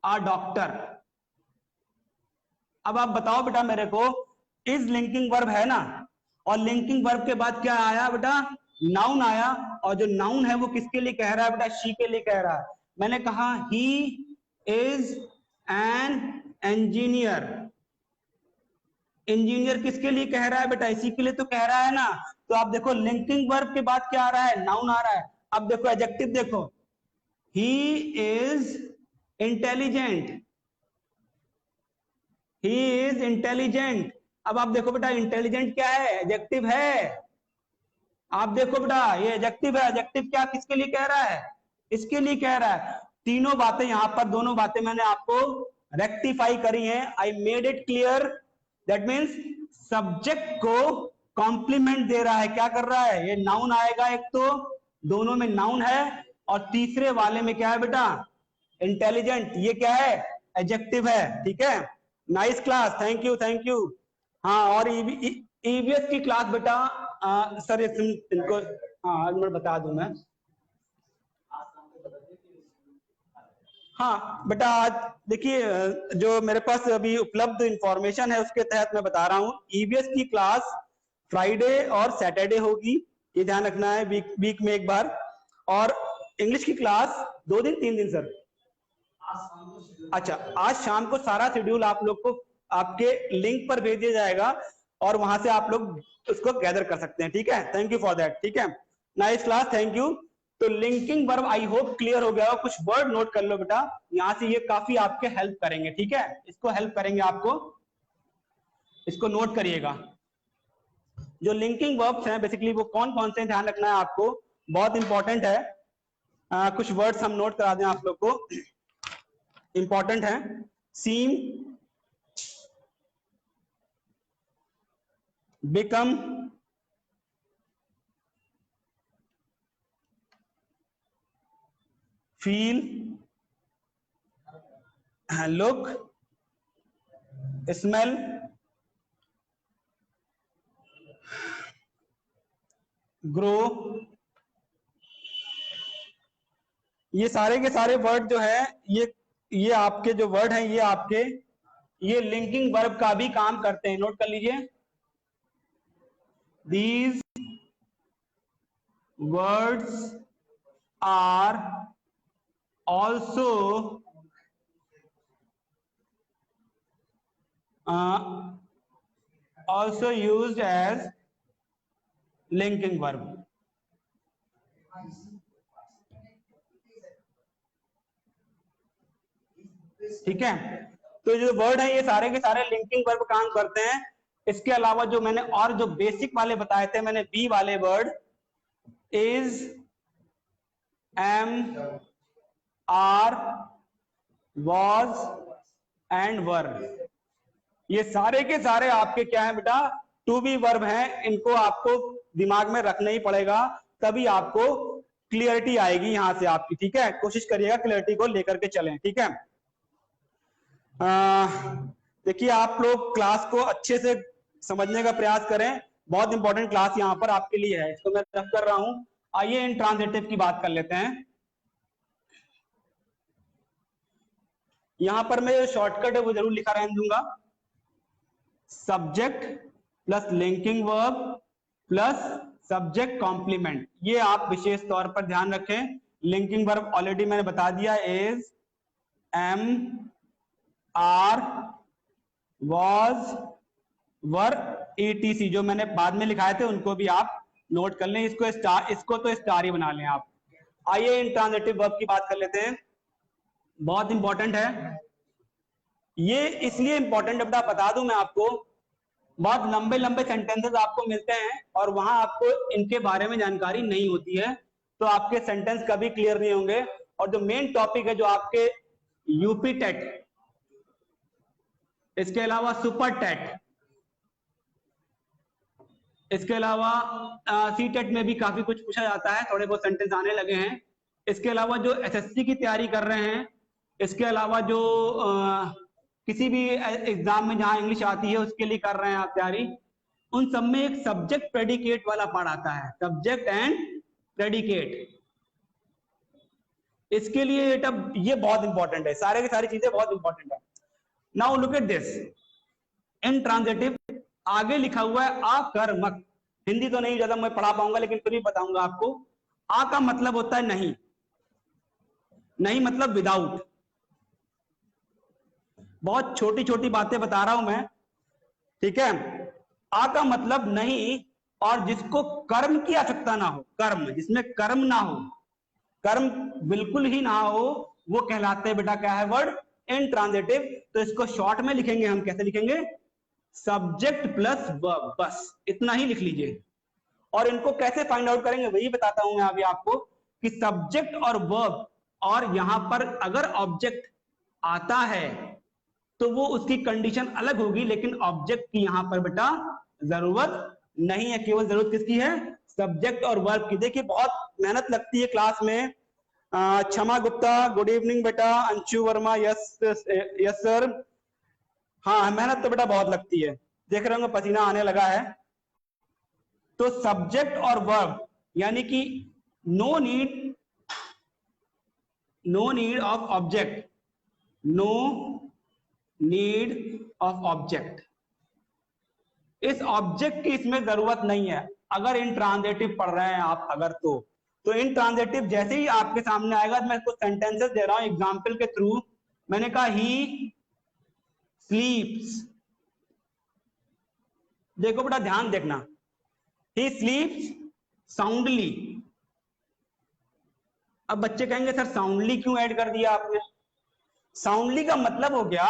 अ डॉक्टर। अब आप बताओ बेटा मेरे को, इज लिंकिंग वर्ब है ना, और लिंकिंग वर्ब के बाद क्या आया बेटा, नाउन आया। और जो नाउन है वो किसके लिए कह रहा है बेटा, शी के लिए कह रहा है। मैंने कहा he is an engineer. Engineer किसके लिए कह रहा है बेटा, इसी के लिए तो कह रहा है ना। तो आप देखो लिंकिंग वर्ब के बाद क्या आ रहा है, नाउन आ रहा है। अब देखो एडजेक्टिव देखो, he is intelligent. He is intelligent. अब आप देखो बेटा इंटेलिजेंट क्या है, एडजेक्टिव है। आप देखो बेटा ये एडजेक्टिव है। एडजेक्टिव क्या किसके लिए कह रहा है, इसके लिए कह रहा है। तीनों बातें यहां पर, दोनों बातें मैंने आपको रेक्टिफाई करी हैं। I made it clear. That means subject को कॉम्प्लीमेंट दे रहा है। क्या कर रहा है, ये नाउन आएगा एक तो, दोनों में नाउन है, और तीसरे वाले में क्या है बेटा, इंटेलिजेंट। ये क्या है, एडजेक्टिव है। ठीक है, nice class, thank you thank you. हाँ, और ईवीएस की क्लास बेटा सर इनको हाँ मैं बता दूं मैं। हाँ बेटा आज देखिए जो मेरे पास अभी उपलब्ध इंफॉर्मेशन है उसके तहत मैं बता रहा हूँ। ईवीएस की क्लास फ्राइडे और सैटरडे होगी, ये ध्यान रखना है, वीक में एक बार। और इंग्लिश की क्लास 2 दिन 3 दिन सर। अच्छा, आज शाम को सारा शेड्यूल आप लोग को आपके लिंक पर भेज दिया जाएगा, और वहां से आप लोग उसको गैदर कर सकते हैं। ठीक है, थैंक यू फॉर दैट। ठीक है, नाइस क्लास, थैंक यू। तो linking verb I hope clear हो गया हो। कुछ वर्ड नोट कर लो बेटा, यहां से ये काफी आपके हेल्प करेंगे। ठीक है, इसको हेल्प करेंगे आपको, इसको नोट करिएगा। जो लिंकिंग वर्ब्स हैं बेसिकली वो कौन कौन से, ध्यान रखना है आपको, बहुत इंपॉर्टेंट है। कुछ वर्ड्स हम नोट करा दें आप लोग को, इंपॉर्टेंट है। Seem, become, feel, look, smell, grow. ये सारे के सारे वर्ड जो है, ये आपके जो वर्ड हैं, ये आपके ये लिंकिंग वर्ब का भी काम करते हैं। नोट कर लीजिए, these words are also also used as linking verb। ठीक है, तो जो वर्ड है ये सारे के सारे लिंकिंग वर्ब काम करते हैं। इसके अलावा जो मैंने और जो बेसिक वाले बताए थे, मैंने बी वाले word is, am, are, was and were, ये सारे के सारे आपके क्या है बेटा, टू बी वर्ब हैं। इनको आपको दिमाग में रखना ही पड़ेगा, तभी आपको क्लियरिटी आएगी यहां से आपकी। ठीक है, कोशिश करिएगा क्लियरिटी को लेकर के चलें। ठीक है, देखिए आप लोग क्लास को अच्छे से समझने का प्रयास करें। बहुत इंपॉर्टेंट क्लास यहाँ पर आपके लिए है, इसको मैं रफ कर रहा हूं। आइए इन ट्रांजिटिव की बात कर लेते हैं। यहां पर मैं शॉर्टकट है वो जरूर लिखा रहने दूंगा, subject plus linking verb plus subject complement. ये आप विशेष तौर पर ध्यान रखें। लिंकिंग वर्ब ऑलरेडी मैंने बता दिया, is, am, are, was, were, etc, जो मैंने बाद में लिखाए थे उनको भी आप नोट कर लें। इसको स्टार, इसको तो स्टार ही बना लें आप। आइए इन ट्रांजिटिव वर्ब की बात कर लेते हैं, बहुत इंपॉर्टेंट है ये। इसलिए इंपॉर्टेंट है, बता दूं मैं आपको, बहुत लंबे लंबे सेंटेंसेस आपको मिलते हैं और वहां आपको इनके बारे में जानकारी नहीं होती है, तो आपके सेंटेंस कभी क्लियर नहीं होंगे। और जो मेन टॉपिक है, जो आपके यूपी टेट, इसके अलावा सुपर टेट, इसके अलावा सी टेट में भी काफी कुछ पूछा जाता है, थोड़े बहुत सेंटेंस आने लगे हैं। इसके अलावा जो एसएससी की तैयारी कर रहे हैं, इसके अलावा जो किसी भी एग्जाम में जहां इंग्लिश आती है उसके लिए कर रहे हैं आप तैयारी, उन सब में एक सब्जेक्ट प्रेडिकेट वाला पार्ट आता है, सब्जेक्ट एंड प्रेडिकेट। इसके लिए ये बहुत इंपॉर्टेंट है, सारे की सारी चीजें बहुत इंपॉर्टेंट है। Now look at this, intransitive आगे लिखा हुआ है अकर्मक। हिंदी तो नहीं ज्यादा मैं पढ़ा पाऊंगा, लेकिन फिर भी बताऊंगा आपको। आ का मतलब होता है नहीं, नहीं मतलब विदाउट। बहुत छोटी छोटी बातें बता रहा हूं मैं, ठीक है। आ का मतलब नहीं, और जिसको कर्म की आवश्यकता ना हो, कर्म जिसमें कर्म ना हो, कर्म बिल्कुल ही ना हो, वो कहलाते हैं बेटा क्या है वर्ड, इंट्रांजिटिव। तो इसको शॉर्ट में लिखेंगे हम, कैसे लिखेंगे, सब्जेक्ट प्लस वर्ब, बस इतना ही लिख लीजिए। और इनको कैसे फाइंड आउट करेंगे वही बताता हूं मैं अभी आपको, कि सब्जेक्ट और वर्ब, और यहां पर अगर ऑब्जेक्ट आता है तो वो उसकी कंडीशन अलग होगी, लेकिन ऑब्जेक्ट की यहां पर बेटा जरूरत नहीं है। केवल जरूरत किसकी है, सब्जेक्ट और वर्ब की। देखिए बहुत मेहनत लगती है क्लास में। क्षमा गुप्ता गुड इवनिंग बेटा, Anshu Verma yes yes sir. हाँ मेहनत तो बेटा बहुत लगती है, देख रहे होंगे पसीना आने लगा है। तो सब्जेक्ट और वर्ब यानी कि no need of object, no need of object, इस ऑब्जेक्ट की इसमें जरूरत नहीं है अगर इंट्रांजिटिव पढ़ रहे हैं आप अगर। तो इंट्रांजिटिव जैसे ही आपके सामने आएगा, मैं इसको सेंटेंसेस दे रहा हूं एग्जाम्पल के थ्रू। मैंने कहा ही स्लीप्स, देखो बेटा ध्यान देखना, ही स्लीप्स साउंडली। अब बच्चे कहेंगे सर साउंडली क्यों ऐड कर दिया आपने। साउंडली का मतलब हो गया,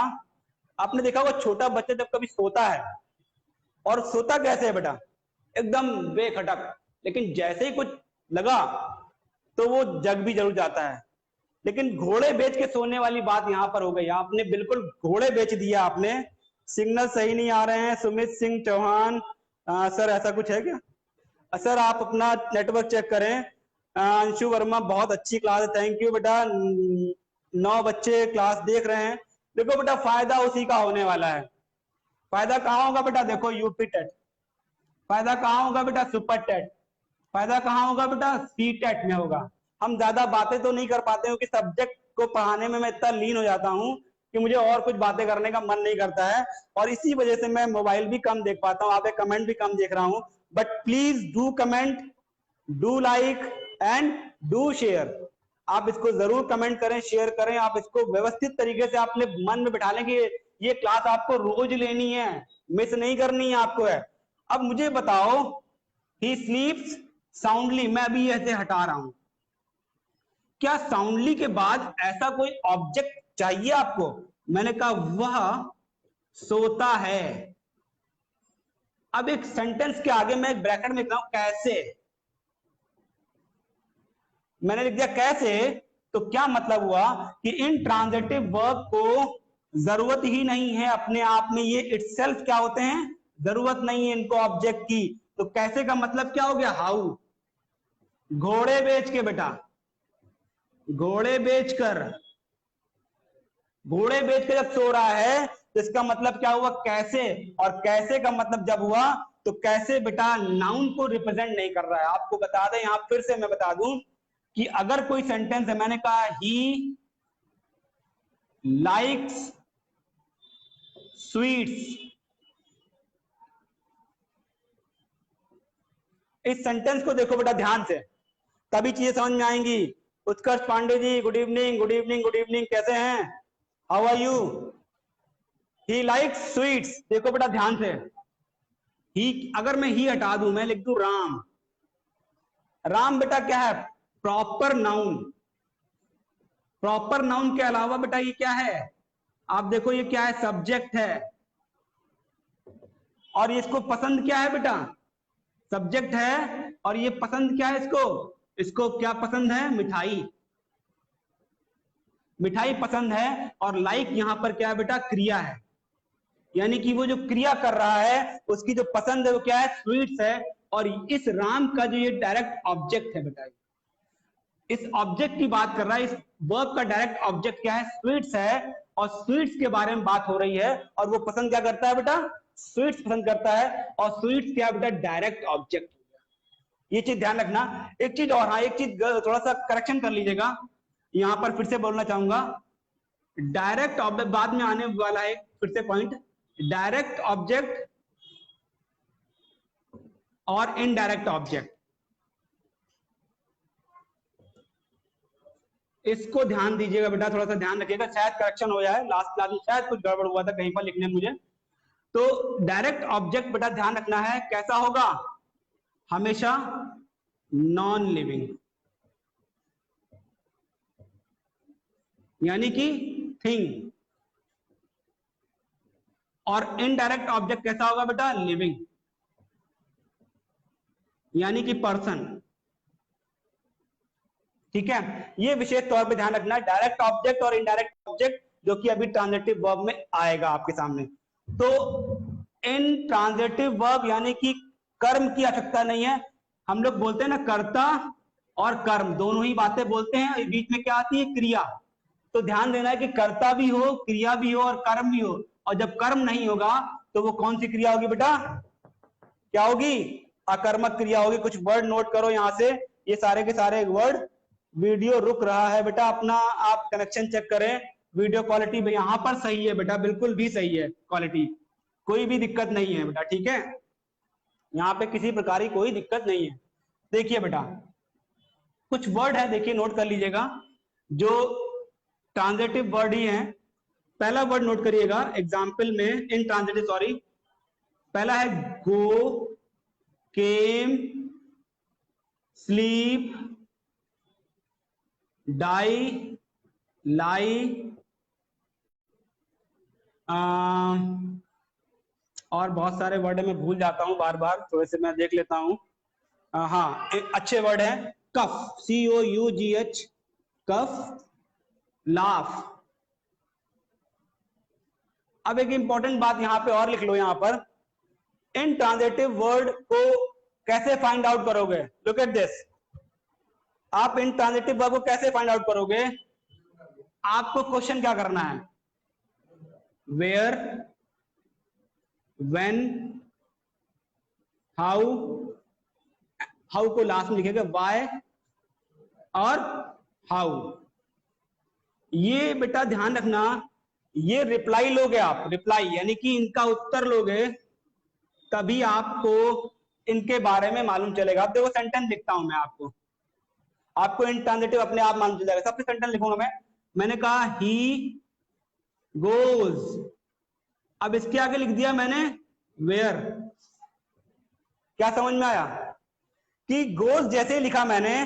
आपने देखा होगा छोटा बच्चा जब कभी सोता है, और सोता कैसे है बेटा, एकदम बेखटक, लेकिन जैसे ही कुछ लगा तो वो जग भी जरूर जाता है। लेकिन घोड़े बेच के सोने वाली बात यहां पर हो गई, आपने बिल्कुल घोड़े बेच दिया आपने। सिग्नल सही नहीं आ रहे हैं, सुमित सिंह चौहान सर ऐसा कुछ है क्या। सर आप अपना नेटवर्क चेक करें। अंशु वर्मा बहुत अच्छी क्लास है, थैंक यू बेटा। 9 बच्चे क्लास देख रहे हैं। देखो बेटा फायदा उसी का होने वाला है। फायदा कहाँ होगा बेटा, देखो यूपी टेट। फायदा कहाँ होगा बेटा, सुपर टेट। फायदा कहाँ होगा बेटा, सी टेट में होगा। हम ज्यादा बातें तो नहीं कर पाते क्योंकि सब्जेक्ट को पढ़ाने में मैं इतना लीन हो जाता हूँ कि मुझे और कुछ बातें करने का मन नहीं करता है, और इसी वजह से मैं मोबाइल भी कम देख पाता हूँ, आप कमेंट भी कम देख रहा हूँ। But please do comment, do like and do share. आप इसको जरूर कमेंट करें, शेयर करें। आप इसको व्यवस्थित तरीके से अपने मन में बिठा लें कि ये क्लास आपको रोज लेनी है, मिस नहीं करनी है आपको है। अब मुझे बताओ, ही स्लीप्स साउंडली, मैं अभी ऐसे हटा रहा हूं, क्या साउंडली के बाद ऐसा कोई ऑब्जेक्ट चाहिए आपको। मैंने कहा वह सोता है। अब एक सेंटेंस के आगे मैं एक ब्रैकेट में लिख रहा हूं कैसे, मैंने लिख दिया कैसे। तो क्या मतलब हुआ कि इन ट्रांजिटिव वर्ब को जरूरत ही नहीं है अपने आप में, ये इटसेल्फ क्या होते हैं, जरूरत नहीं है इनको ऑब्जेक्ट की। तो कैसे का मतलब क्या हो गया, हाउ। घोड़े बेच के बेटा, घोड़े बेचकर, घोड़े बेच के जब सो रहा है तो इसका मतलब क्या हुआ, कैसे। और कैसे का मतलब जब हुआ तो कैसे बेटा नाउन को रिप्रेजेंट नहीं कर रहा है। आपको बता दें, यहां फिर से मैं बता दूं कि अगर कोई सेंटेंस है, मैंने कहा ही लाइक्स स्वीट्स, इस सेंटेंस को देखो बेटा ध्यान से, तभी चीजें समझ में आएंगी। Utkarsh Pandey ji good evening, good evening, good evening, कैसे हैं, how are you. He likes sweets, देखो बेटा ध्यान से, ही अगर मैं ही हटा दूं, मैं लिख दूं राम। राम बेटा क्या है, प्रॉपर नाउन। प्रॉपर नाउन के अलावा बेटा ये क्या है, आप देखो ये क्या है, सब्जेक्ट है। और इसको पसंद क्या है बेटा, सब्जेक्ट है, और ये पसंद क्या है इसको, इसको क्या पसंद है, मिठाई। मिठाई पसंद है। और लाइक यहां पर क्या है बेटा, क्रिया है, यानी कि वो जो क्रिया कर रहा है उसकी जो पसंद है वो क्या है, स्वीट्स है। और इस राम का जो ये डायरेक्ट ऑब्जेक्ट है बेटा, इस ऑब्जेक्ट की बात कर रहा है, इस वर्ब का डायरेक्ट ऑब्जेक्ट क्या है, स्वीट्स है। और स्वीट्स के बारे में बात हो रही है, और वो पसंद क्या करता है बेटा, स्वीट्स पसंद करता है, और स्वीट्स क्या बेटा, डायरेक्ट ऑब्जेक्ट। ये चीज ध्यान रखना। एक चीज और, हाँ एक चीज थोड़ा सा करेक्शन कर लीजिएगा, यहां पर फिर से बोलना चाहूंगा, डायरेक्ट ऑब्जेक्ट बाद में आने वाला है, फिर से पॉइंट, डायरेक्ट ऑब्जेक्ट और इनडायरेक्ट ऑब्जेक्ट, इसको ध्यान दीजिएगा बेटा, थोड़ा सा ध्यान रखिएगा, शायद करेक्शन हो जाए, लास्ट क्लास में शायद कुछ गड़बड़ हुआ था कहीं पर लिखने में मुझे। तो डायरेक्ट ऑब्जेक्ट बेटा ध्यान रखना है, कैसा होगा, हमेशा नॉन लिविंग, यानी कि थिंग। और इनडायरेक्ट ऑब्जेक्ट कैसा होगा बेटा, लिविंग, यानी कि पर्सन। ठीक है, ये विशेष तौर पे ध्यान रखना है, डायरेक्ट ऑब्जेक्ट और इनडायरेक्ट ऑब्जेक्ट, जो कि अभी ट्रांजिटिव वर्ब में आएगा आपके सामने। तो इन ट्रांजिटिव वर्ब यानी कि कर्म की आवश्यकता नहीं है, हम लोग बोलते हैं ना कर्ता और कर्म दोनों ही बातें बोलते हैं, बीच में क्या आती है, क्रिया। तो ध्यान देना है कि कर्ता भी हो, क्रिया भी हो और कर्म भी हो, और जब कर्म नहीं होगा तो वो कौन सी क्रिया होगी बेटा, क्या होगी, अकर्मक क्रिया होगी। कुछ वर्ड नोट करो यहां से, ये सारे के सारे वर्ड। वीडियो रुक रहा है बेटा अपना, आप कनेक्शन चेक करें, वीडियो क्वालिटी भी यहाँ पर सही है बेटा, बिल्कुल भी सही है क्वालिटी, कोई भी दिक्कत नहीं है बेटा, ठीक है, यहाँ पे किसी प्रकार की कोई दिक्कत नहीं है। देखिए बेटा कुछ वर्ड है, देखिए नोट कर लीजिएगा, जो ट्रांजिटिव वर्ड ही है। पहला वर्ड नोट करिएगा एग्जाम्पल में, इन ट्रांजिटिव, सॉरी, पहला है गो, केम, स्लीप, डाई, लाई, और बहुत सारे वर्ड है, मैं भूल जाता हूं बार बार, थोड़े से मैं देख लेता हूं। हाँ एक अच्छे वर्ड है, कफ, COUGH, कफ, लाफ। अब एक इंपॉर्टेंट बात यहां पे और लिख लो, यहां पर इन ट्रांजिटिव वर्ड को कैसे फाइंड आउट करोगे, लुक एट दिस, आप इन ट्रांजिटिव वर्ब को कैसे फाइंड आउट करोगे, आपको क्वेश्चन क्या करना है, वेयर, व्हेन, हाउ, हाउ को लास्ट में लिखेगा, व्हाई और हाउ। ये बेटा ध्यान रखना, ये रिप्लाई लोगे आप, रिप्लाई यानी कि इनका उत्तर लोगे, तभी आपको इनके बारे में मालूम चलेगा। अब देखो सेंटेंस लिखता हूं मैं आपको, आपको इन ट्रांजिटिव अपने आप मालूम चल जाएगा। सबसे सेंटेंस लिखूंगा मैंने कहा ही गोज, अब इसके आगे लिख दिया मैंने वेयर। क्या समझ में आया कि गोज जैसे ही लिखा मैंने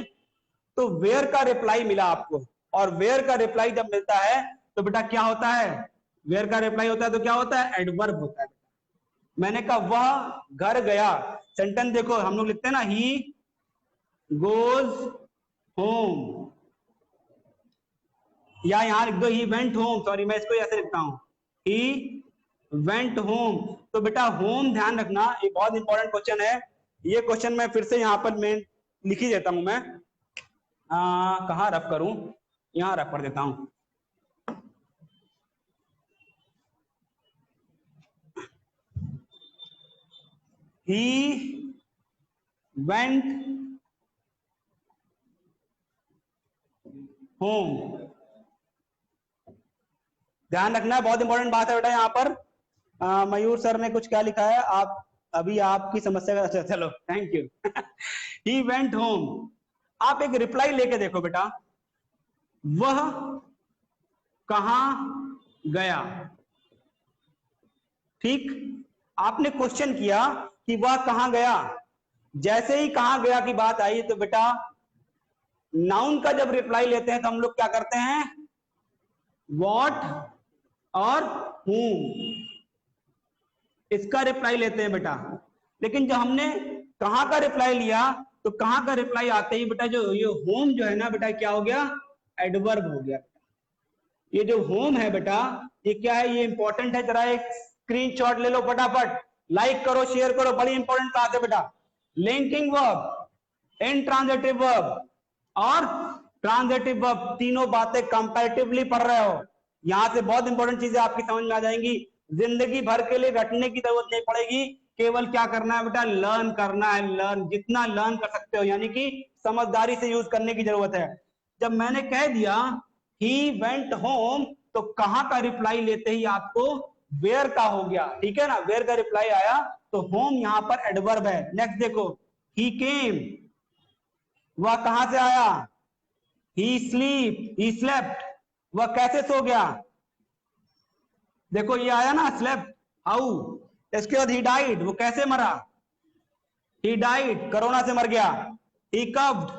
तो वेयर का रिप्लाई मिला आपको, और वेयर का रिप्लाई जब मिलता है तो बेटा क्या होता है, वेयर का रिप्लाई होता है तो क्या होता है, एडवर्ब होता है। मैंने कहा वह घर गया, सेंटेंस देखो हम लोग लिखते हैं ना, ही गोज होम, या यहां लिख दो ही वेंट होम, सॉरी मैं इसको ऐसे लिखता हूं, ही वेंट होम। तो बेटा होम ध्यान रखना, ये बहुत इंपॉर्टेंट क्वेश्चन है, ये क्वेश्चन मैं फिर से यहां पर मैं लिख ही देता हूं, मैं कहां रफ करूं, यहां रफ कर देता हूं। ही वेंट होम, ध्यान रखना बहुत इंपॉर्टेंट बात है बेटा यहाँ पर। मयूर सर ने कुछ क्या लिखा है, आप अभी आपकी समस्या का, अच्छा चलो thank you. He went home, आप एक रिप्लाई लेके देखो बेटा, वह कहां गया, ठीक, आपने क्वेश्चन किया कि वह कहां गया, जैसे ही कहां गया की बात आई तो बेटा नाउन का जब रिप्लाई लेते हैं तो हम लोग क्या करते हैं, व्हाट और whom, इसका रिप्लाई लेते हैं बेटा। लेकिन जब हमने कहां का रिप्लाई लिया तो कहां का रिप्लाई आते ही बेटा जो ये होम जो है ना बेटा क्या हो गया, एडवर्ब हो गया। ये जो होम है बेटा ये क्या है, ये इंपॉर्टेंट है, जरा एक स्क्रीनशॉट ले लो फटाफट, लाइक करो शेयर करो, बड़ी इंपॉर्टेंट बात है बेटा। लिंकिंग वर्ब, इनट्रांजिटिव वर्ब और ट्रांजिटिव वर्ब, तीनों बातें कंपैरेटिवली पढ़ रहे हो, यहां से बहुत इंपॉर्टेंट चीजें आपकी समझ में आ जाएंगी। जिंदगी भर के लिए रटने की जरूरत नहीं पड़ेगी, केवल क्या करना है बेटा, लर्न करना है, लर्न जितना लर्न कर सकते हो, यानी कि समझदारी से यूज करने की जरूरत है। जब मैंने कह दिया ही वेंट होम, तो कहां का रिप्लाई लेते ही आपको वेयर का हो गया, ठीक है ना, वेयर का रिप्लाई आया, तो होम यहां पर एडवर्ब है। नेक्स्ट देखो, ही केम, वह कहां से आया, ही स्लेप्ट, वह कैसे सो गया, देखो ये आया ना स्लेप्ट, हाउ। इसके बाद ही डाइड, वो कैसे मरा, ही डाइड, कोरोना से मर गया। ही कव्ड,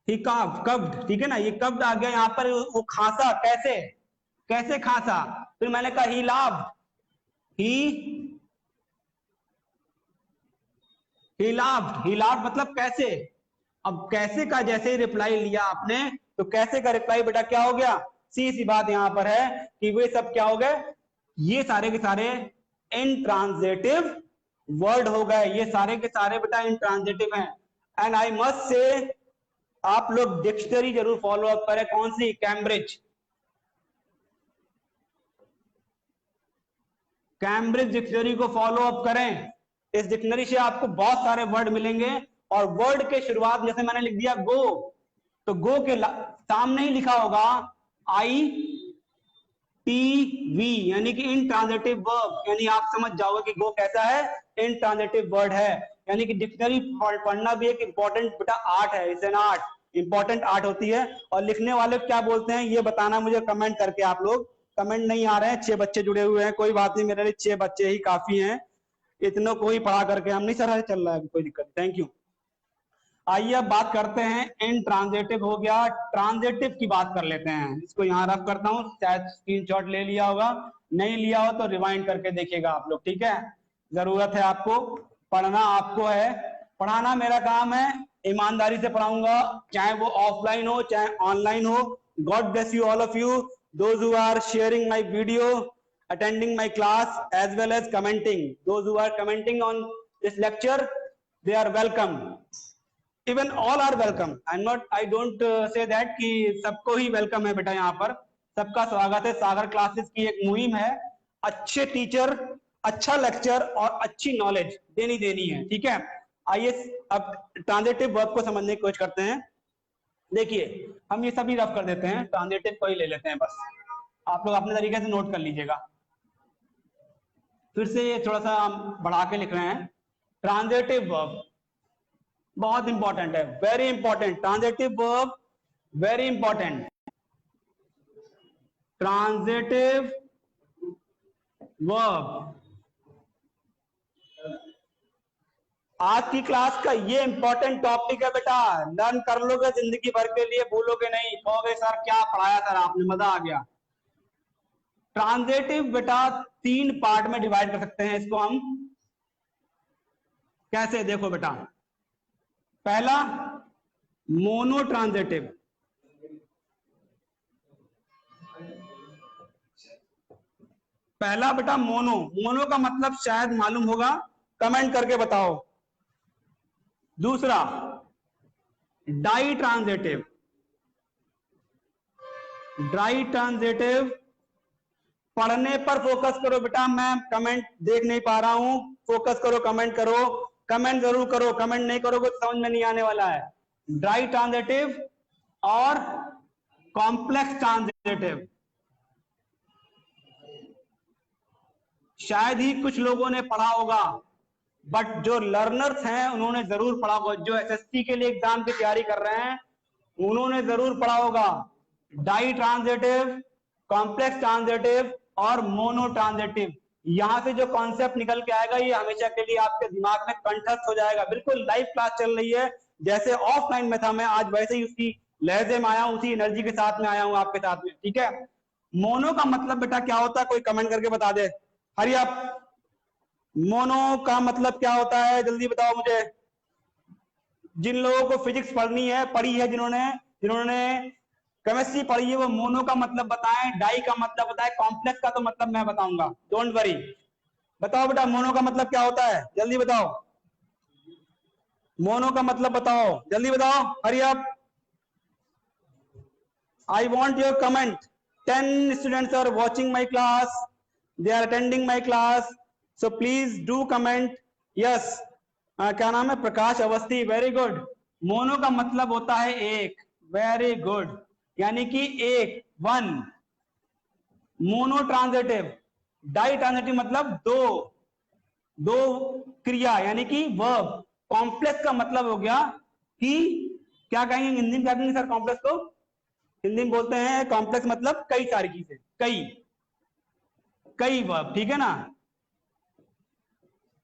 ही कव्ड, ठीक है ना, ये कव्ड आ गया यहां पर, वो खांसा, कैसे, कैसे खांसा। फिर मैंने कहा ही लाव्ड, ही लाव्ड, ही लाव्ड मतलब कैसे। अब कैसे का जैसे ही रिप्लाई लिया आपने, तो कैसे का रिप्लाई बेटा क्या हो गया, सी सी बात यहां पर है कि वे सब क्या हो गए, ये सारे के सारे इंट्रांजिटिव वर्ड हो गए, ये सारे के सारे बेटा इंट्रांजिटिव हैं। एंड आई मस्ट से आप लोग डिक्शनरी जरूर फॉलो अप करें, कौन सी, कैम्ब्रिज, कैम्ब्रिज डिक्शनरी को फॉलो अप करें। इस डिक्शनरी से आपको बहुत सारे वर्ड मिलेंगे, और वर्ड के शुरुआत जैसे मैंने लिख दिया गो, तो गो के सामने ही लिखा होगा आई टी वी, यानी कि इंट्रांजिटिव वर्ब, यानी आप समझ जाओगे कि गो कैसा है, इंट्रांजिटिव वर्ड है। यानी कि डिक्शनरी पढ़ना भी एक इंपॉर्टेंट बेटा आर्ट है, it's an art, important art होती है। और लिखने वाले क्या बोलते हैं ये बताना मुझे कमेंट करके, आप लोग कमेंट नहीं आ रहे हैं, 6 बच्चे जुड़े हुए हैं, कोई बात नहीं, मेरे लिए 6 बच्चे ही काफी हैं, इतनों को ही पढ़ा करके हम नहीं, सर चल रहा है, कोई दिक्कत, थैंक यू। आइए अब बात करते हैं, इन ट्रांजिटिव हो गया, ट्रांजिटिव की बात कर लेते हैं। इसको यहां रख करता हूं, शायद स्क्रीनशॉट ले लिया होगा, नहीं लिया हो तो रिवाइंड करके देखिएगा आप लोग, ठीक है। जरूरत है आपको, पढ़ना आपको है, पढ़ाना मेरा काम है, ईमानदारी से पढ़ाऊंगा, चाहे वो ऑफलाइन हो चाहे ऑनलाइन हो। God bless you all of you, those who are sharing my video, attending my class, as well as commenting, those who are commenting on this lecture, they are welcome, even all are welcome. I don't say that कि सबको ही welcome है बेटा, यहाँ पर सबका स्वागत है। सागर classes की एक मुहिम है, अच्छे टीचर, अच्छा लेक्चर और अच्छी नॉलेज देनी है, ठीक है। आइए अब ट्रांजिटिव वर्ब को समझने की कोशिश करते हैं। देखिए हम ये सभी रफ कर देते हैं, ट्रांजिटिव को ही ले लेते हैं बस, आप लोग अपने तरीके से नोट कर लीजिएगा। फिर से ये थोड़ा सा हम बढ़ा के लिख रहे हैं। ट्रांजिटिव वर्ब बहुत इंपॉर्टेंट है, very important, transitive verb very important. Transitive verb आज की क्लास का ये इंपॉर्टेंट टॉपिक है बेटा, लर्न कर लोगे जिंदगी भर के लिए, भूलोगे नहीं, कहोगे सर क्या पढ़ाया सर आपने, मजा आ गया। ट्रांजिटिव बेटा 3 पार्ट में डिवाइड कर सकते हैं इसको हम, कैसे, देखो बेटा, पहला मोनो ट्रांजिटिव, पहला बेटा मोनो, मोनो का मतलब शायद मालूम होगा, कमेंट करके बताओ। दूसरा डाई ट्रांजिटिव, डाई ट्रांजिटिव पढ़ने पर फोकस करो बेटा, मैं कमेंट देख नहीं पा रहा हूं, फोकस करो, कमेंट करो, कमेंट जरूर करो, कमेंट नहीं करोगे तो समझ में नहीं आने वाला है। ड्राई ट्रांजिटिव और कॉम्प्लेक्स ट्रांजिटिव, शायद ही कुछ लोगों ने पढ़ा होगा, बट जो लर्नर्स हैं उन्होंने जरूर पढ़ा होगा, जो एसएससी के लिए एग्जाम की तैयारी कर रहे हैं उन्होंने जरूर पढ़ा होगा। डाई ट्रांजिटिव, कॉम्प्लेक्स ट्रांजिटिव और मोनो ट्रांजिटिव, यहां से जो कॉन्सेप्ट निकल के आएगा ये हमेशा के लिए आपके दिमाग में कंठस्थ हो जाएगा। बिल्कुल लाइव क्लास चल रही है, जैसे ऑफलाइन में था मैं, आज वैसे ही उसकी लहजे में आया हूं, उसी एनर्जी के साथ में आया हूं आपके साथ में, ठीक है। मोनो का मतलब बेटा क्या होता है, कोई कमेंट करके बता दे, हरी आप, मोनो का मतलब क्या होता है जल्दी बताओ मुझे। जिन लोगों को फिजिक्स पढ़नी है, पढ़ी है, जिन्होंने केमिस्ट्री पढ़ी है, वो मोनो का मतलब बताएं, डाई का मतलब बताएं, कॉम्प्लेक्स का तो मतलब मैं बताऊंगा, डोंट वरी। बताओ बेटा मोनो का मतलब क्या होता है, जल्दी बताओ, मोनो का मतलब बताओ, जल्दी बताओ, hurry up, I want your comment. 10 students are watching my class, they are attending my class, so please do comment. Yes, क्या नाम है, Prakash Awasthi, very good. Mono का मतलब होता है एक, वेरी गुड, यानी कि एक, one. Mono transitive, di transitive मतलब दो, दो क्रिया यानी कि वर्ब। कॉम्प्लेक्स का मतलब हो गया कि क्या कहेंगे हिंदी में, क्या कहेंगे सर कॉम्प्लेक्स को? हिंदी में बोलते हैं कॉम्प्लेक्स मतलब कई सारी चीजें, कई कई वर्ब, ठीक है ना।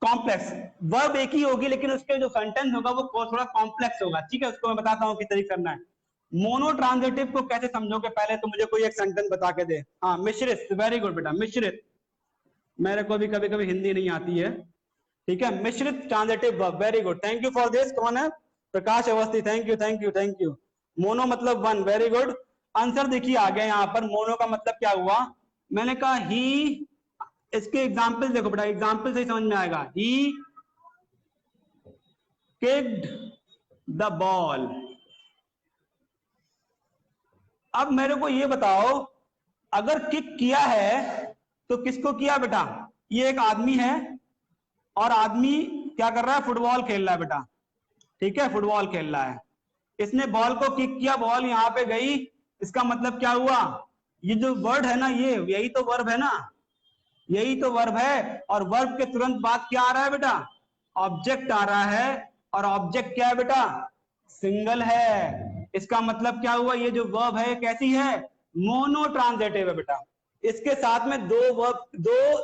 कॉम्प्लेक्स वर्ब एक ही होगी लेकिन उसके जो सेंटेंस होगा वो थोड़ा कॉम्प्लेक्स होगा, ठीक है। उसको मैं बताता हूं किस तरीके करना है। मोनो ट्रांजिटिव को कैसे समझोगे, पहले तो मुझे कोई एक सेंटेंस बता के दे। हाँ, मिश्रित, वेरी गुड बेटा, मिश्रित। मेरे को भी कभी कभी हिंदी नहीं आती है, ठीक है। मिश्रित transitive verb, very good, thank you for this. कौन है? Prakash Awasthi, thank you thank you thank you. Mono मतलब वन, वेरी गुड। आंसर देखिए आ गया यहाँ पर। मोनो का मतलब क्या हुआ, मैंने कहा ही, इसके एग्जाम्पल देखो बेटा, एग्जाम्पल से समझ में आएगा। ही किक्ड द बॉल। अब मेरे को ये बताओ, अगर किक किया है तो किसको किया बेटा? ये एक आदमी है और आदमी क्या कर रहा है, फुटबॉल खेल रहा है बेटा, ठीक है, फुटबॉल खेल रहा है। इसने बॉल को किक किया, बॉल यहां पे गई, इसका मतलब क्या हुआ, ये जो वर्ड है ना, ये यही तो वर्ब है ना, यही तो वर्ब है। और वर्ब के तुरंत बाद क्या आ रहा है बेटा? ऑब्जेक्ट आ रहा है, और ऑब्जेक्ट क्या है बेटा? सिंगल है। इसका मतलब क्या हुआ, ये जो वर्ब है कैसी है? मोनो ट्रांजिटिव है बेटा। इसके साथ में दो वर्ब, दो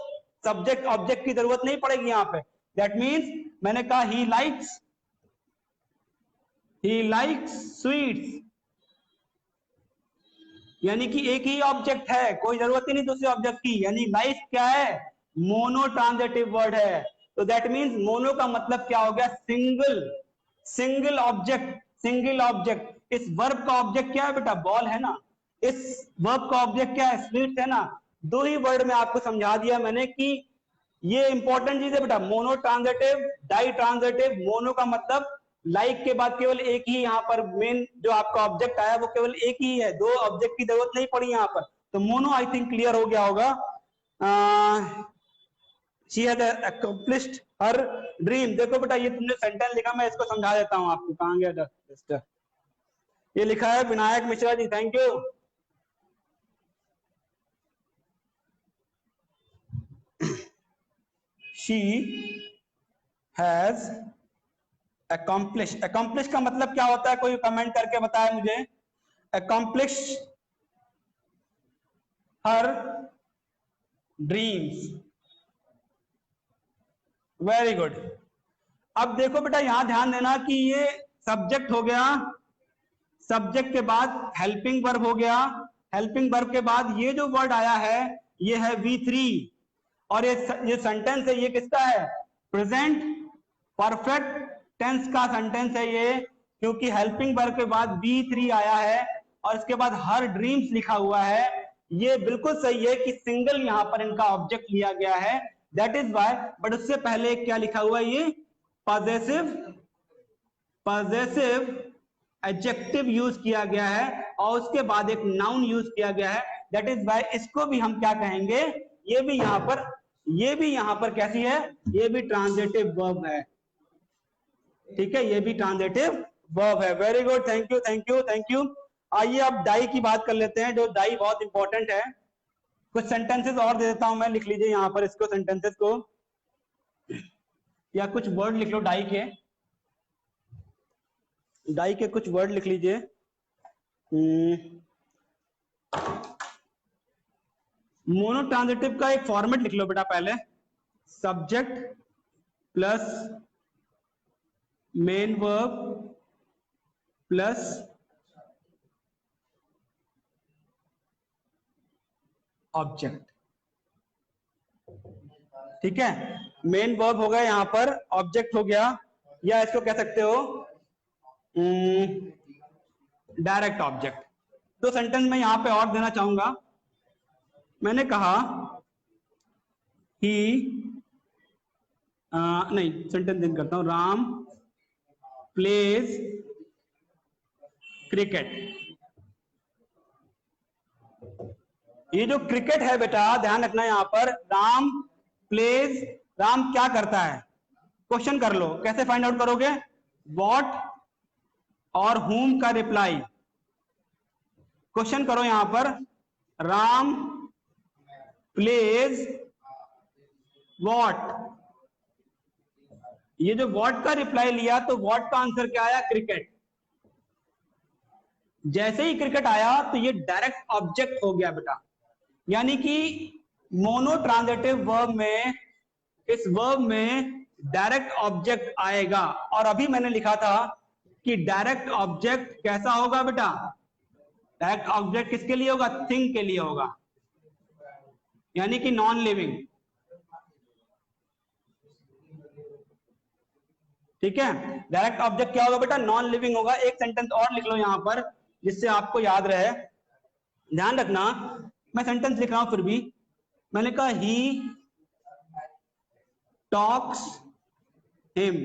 सब्जेक्ट ऑब्जेक्ट की जरूरत नहीं पड़ेगी यहां पे। दैट मीन्स मैंने कहा ही लाइक्स स्वीट्स, यानी कि एक ही ऑब्जेक्ट है, कोई जरूरत ही नहीं दूसरे ऑब्जेक्ट की, यानी लाइक क्या है, मोनो ट्रांजिटिव वर्ड है। तो दैट मींस मोनो का मतलब क्या हो गया, single, single object, single object. इस वर्ब का ऑब्जेक्ट क्या है बेटा? बॉल है ना। इस वर्ब का ऑब्जेक्ट क्या है? स्वीट्स है ना। दो ही वर्ड में आपको समझा दिया मैंने कि ये इंपॉर्टेंट चीज है बेटा। Mono transitive, di transitive. Mono का मतलब लाइक के बाद केवल एक ही यहाँ पर मेन जो आपका ऑब्जेक्ट आया वो केवल एक ही है, दो ऑब्जेक्ट की जरूरत नहीं पड़ी यहाँ पर। तो मोनो आई थिंक क्लियर हो गया होगा। She had accomplished her dream. देखो बेटा ये तुमने सेंटेंस लिखा, मैं इसको समझा देता हूँ आपको। कहाँ गया? ये लिखा है Vinayak Mishra ji, thank you. She has accomplish. Accomplish का मतलब क्या होता है, कोई कमेंट करके बताए मुझे। अकम्प्लिश हर ड्रीम्स, वेरी गुड। अब देखो बेटा यहां ध्यान देना कि ये सब्जेक्ट हो गया, सब्जेक्ट के बाद हेल्पिंग वर्ब हो गया, हेल्पिंग वर्ब के बाद ये जो वर्ड आया है ये है V3, और ये सेंटेंस है, ये किसका है? प्रेजेंट परफेक्ट टेंस का सेंटेंस है ये, क्योंकि हेल्पिंग वर्ब के बाद V3 आया है और इसके बाद हर ड्रीम्स लिखा हुआ है। ये बिल्कुल सही है कि सिंगल यहां पर इनका ऑब्जेक्ट लिया गया है, दैट इज वाई। बट उससे पहले क्या लिखा हुआ है, ये पॉजेसिव, पॉजेसिव एडजेक्टिव यूज किया गया है और उसके बाद एक नाउन यूज किया गया है, दैट इज वाई। इसको भी हम क्या कहेंगे, ये भी यहां पर, ये भी यहां पर कैसी है, ये भी ट्रांजिटिव वर्ब है, ठीक है, ये भी ट्रांजिटिव वर्ब है। Very good, thank you thank you thank you. आइए अब डाई की बात कर लेते हैं, जो डाई बहुत इंपॉर्टेंट है। कुछ सेंटेंसेस और दे देता हूं मैं, लिख लीजिए यहां पर इसको, सेंटेंसेस को, या कुछ वर्ड लिख लो डाई के, डाई के कुछ वर्ड लिख लीजिए। मोनो ट्रांजिटिव का एक फॉर्मेट लिख लो बेटा पहले, subject plus main verb plus object, ठीक है। मेन वर्ब हो गया यहां पर, ऑब्जेक्ट हो गया, या इसको कह सकते हो डायरेक्ट ऑब्जेक्ट। तो सेंटेंस में यहां पे और देना चाहूंगा, मैंने कहा ही नहीं, सेंटेंस दिन करता हूं, राम प्लेज क्रिकेट। ये जो क्रिकेट है बेटा, ध्यान रखना यहाँ पर, राम प्लेज, राम क्या करता है, क्वेश्चन कर लो। कैसे फाइंड आउट करोगे? व्हाट और whom का रिप्लाई, क्वेश्चन करो यहां पर, राम प्लेज व्हाट। ये जो व्हाट का रिप्लाई लिया तो व्हाट का आंसर क्या आया? क्रिकेट। जैसे ही क्रिकेट आया तो ये डायरेक्ट ऑब्जेक्ट हो गया बेटा, यानी कि मोनो ट्रांजिटिव वर्ब में, इस वर्ब में डायरेक्ट ऑब्जेक्ट आएगा। और अभी मैंने लिखा था कि डायरेक्ट ऑब्जेक्ट कैसा होगा बेटा? डायरेक्ट ऑब्जेक्ट किसके लिए होगा? थिंग के लिए होगा, यानी कि नॉन लिविंग। ठीक है, डायरेक्ट ऑब्जेक्ट क्या होगा बेटा? नॉन लिविंग होगा। एक सेंटेंस और लिख लो यहां पर जिससे आपको याद रहे, ध्यान रखना। मैं सेंटेंस लिख रहा हूं फिर भी, मैंने कहा ही टॉक्स हिम।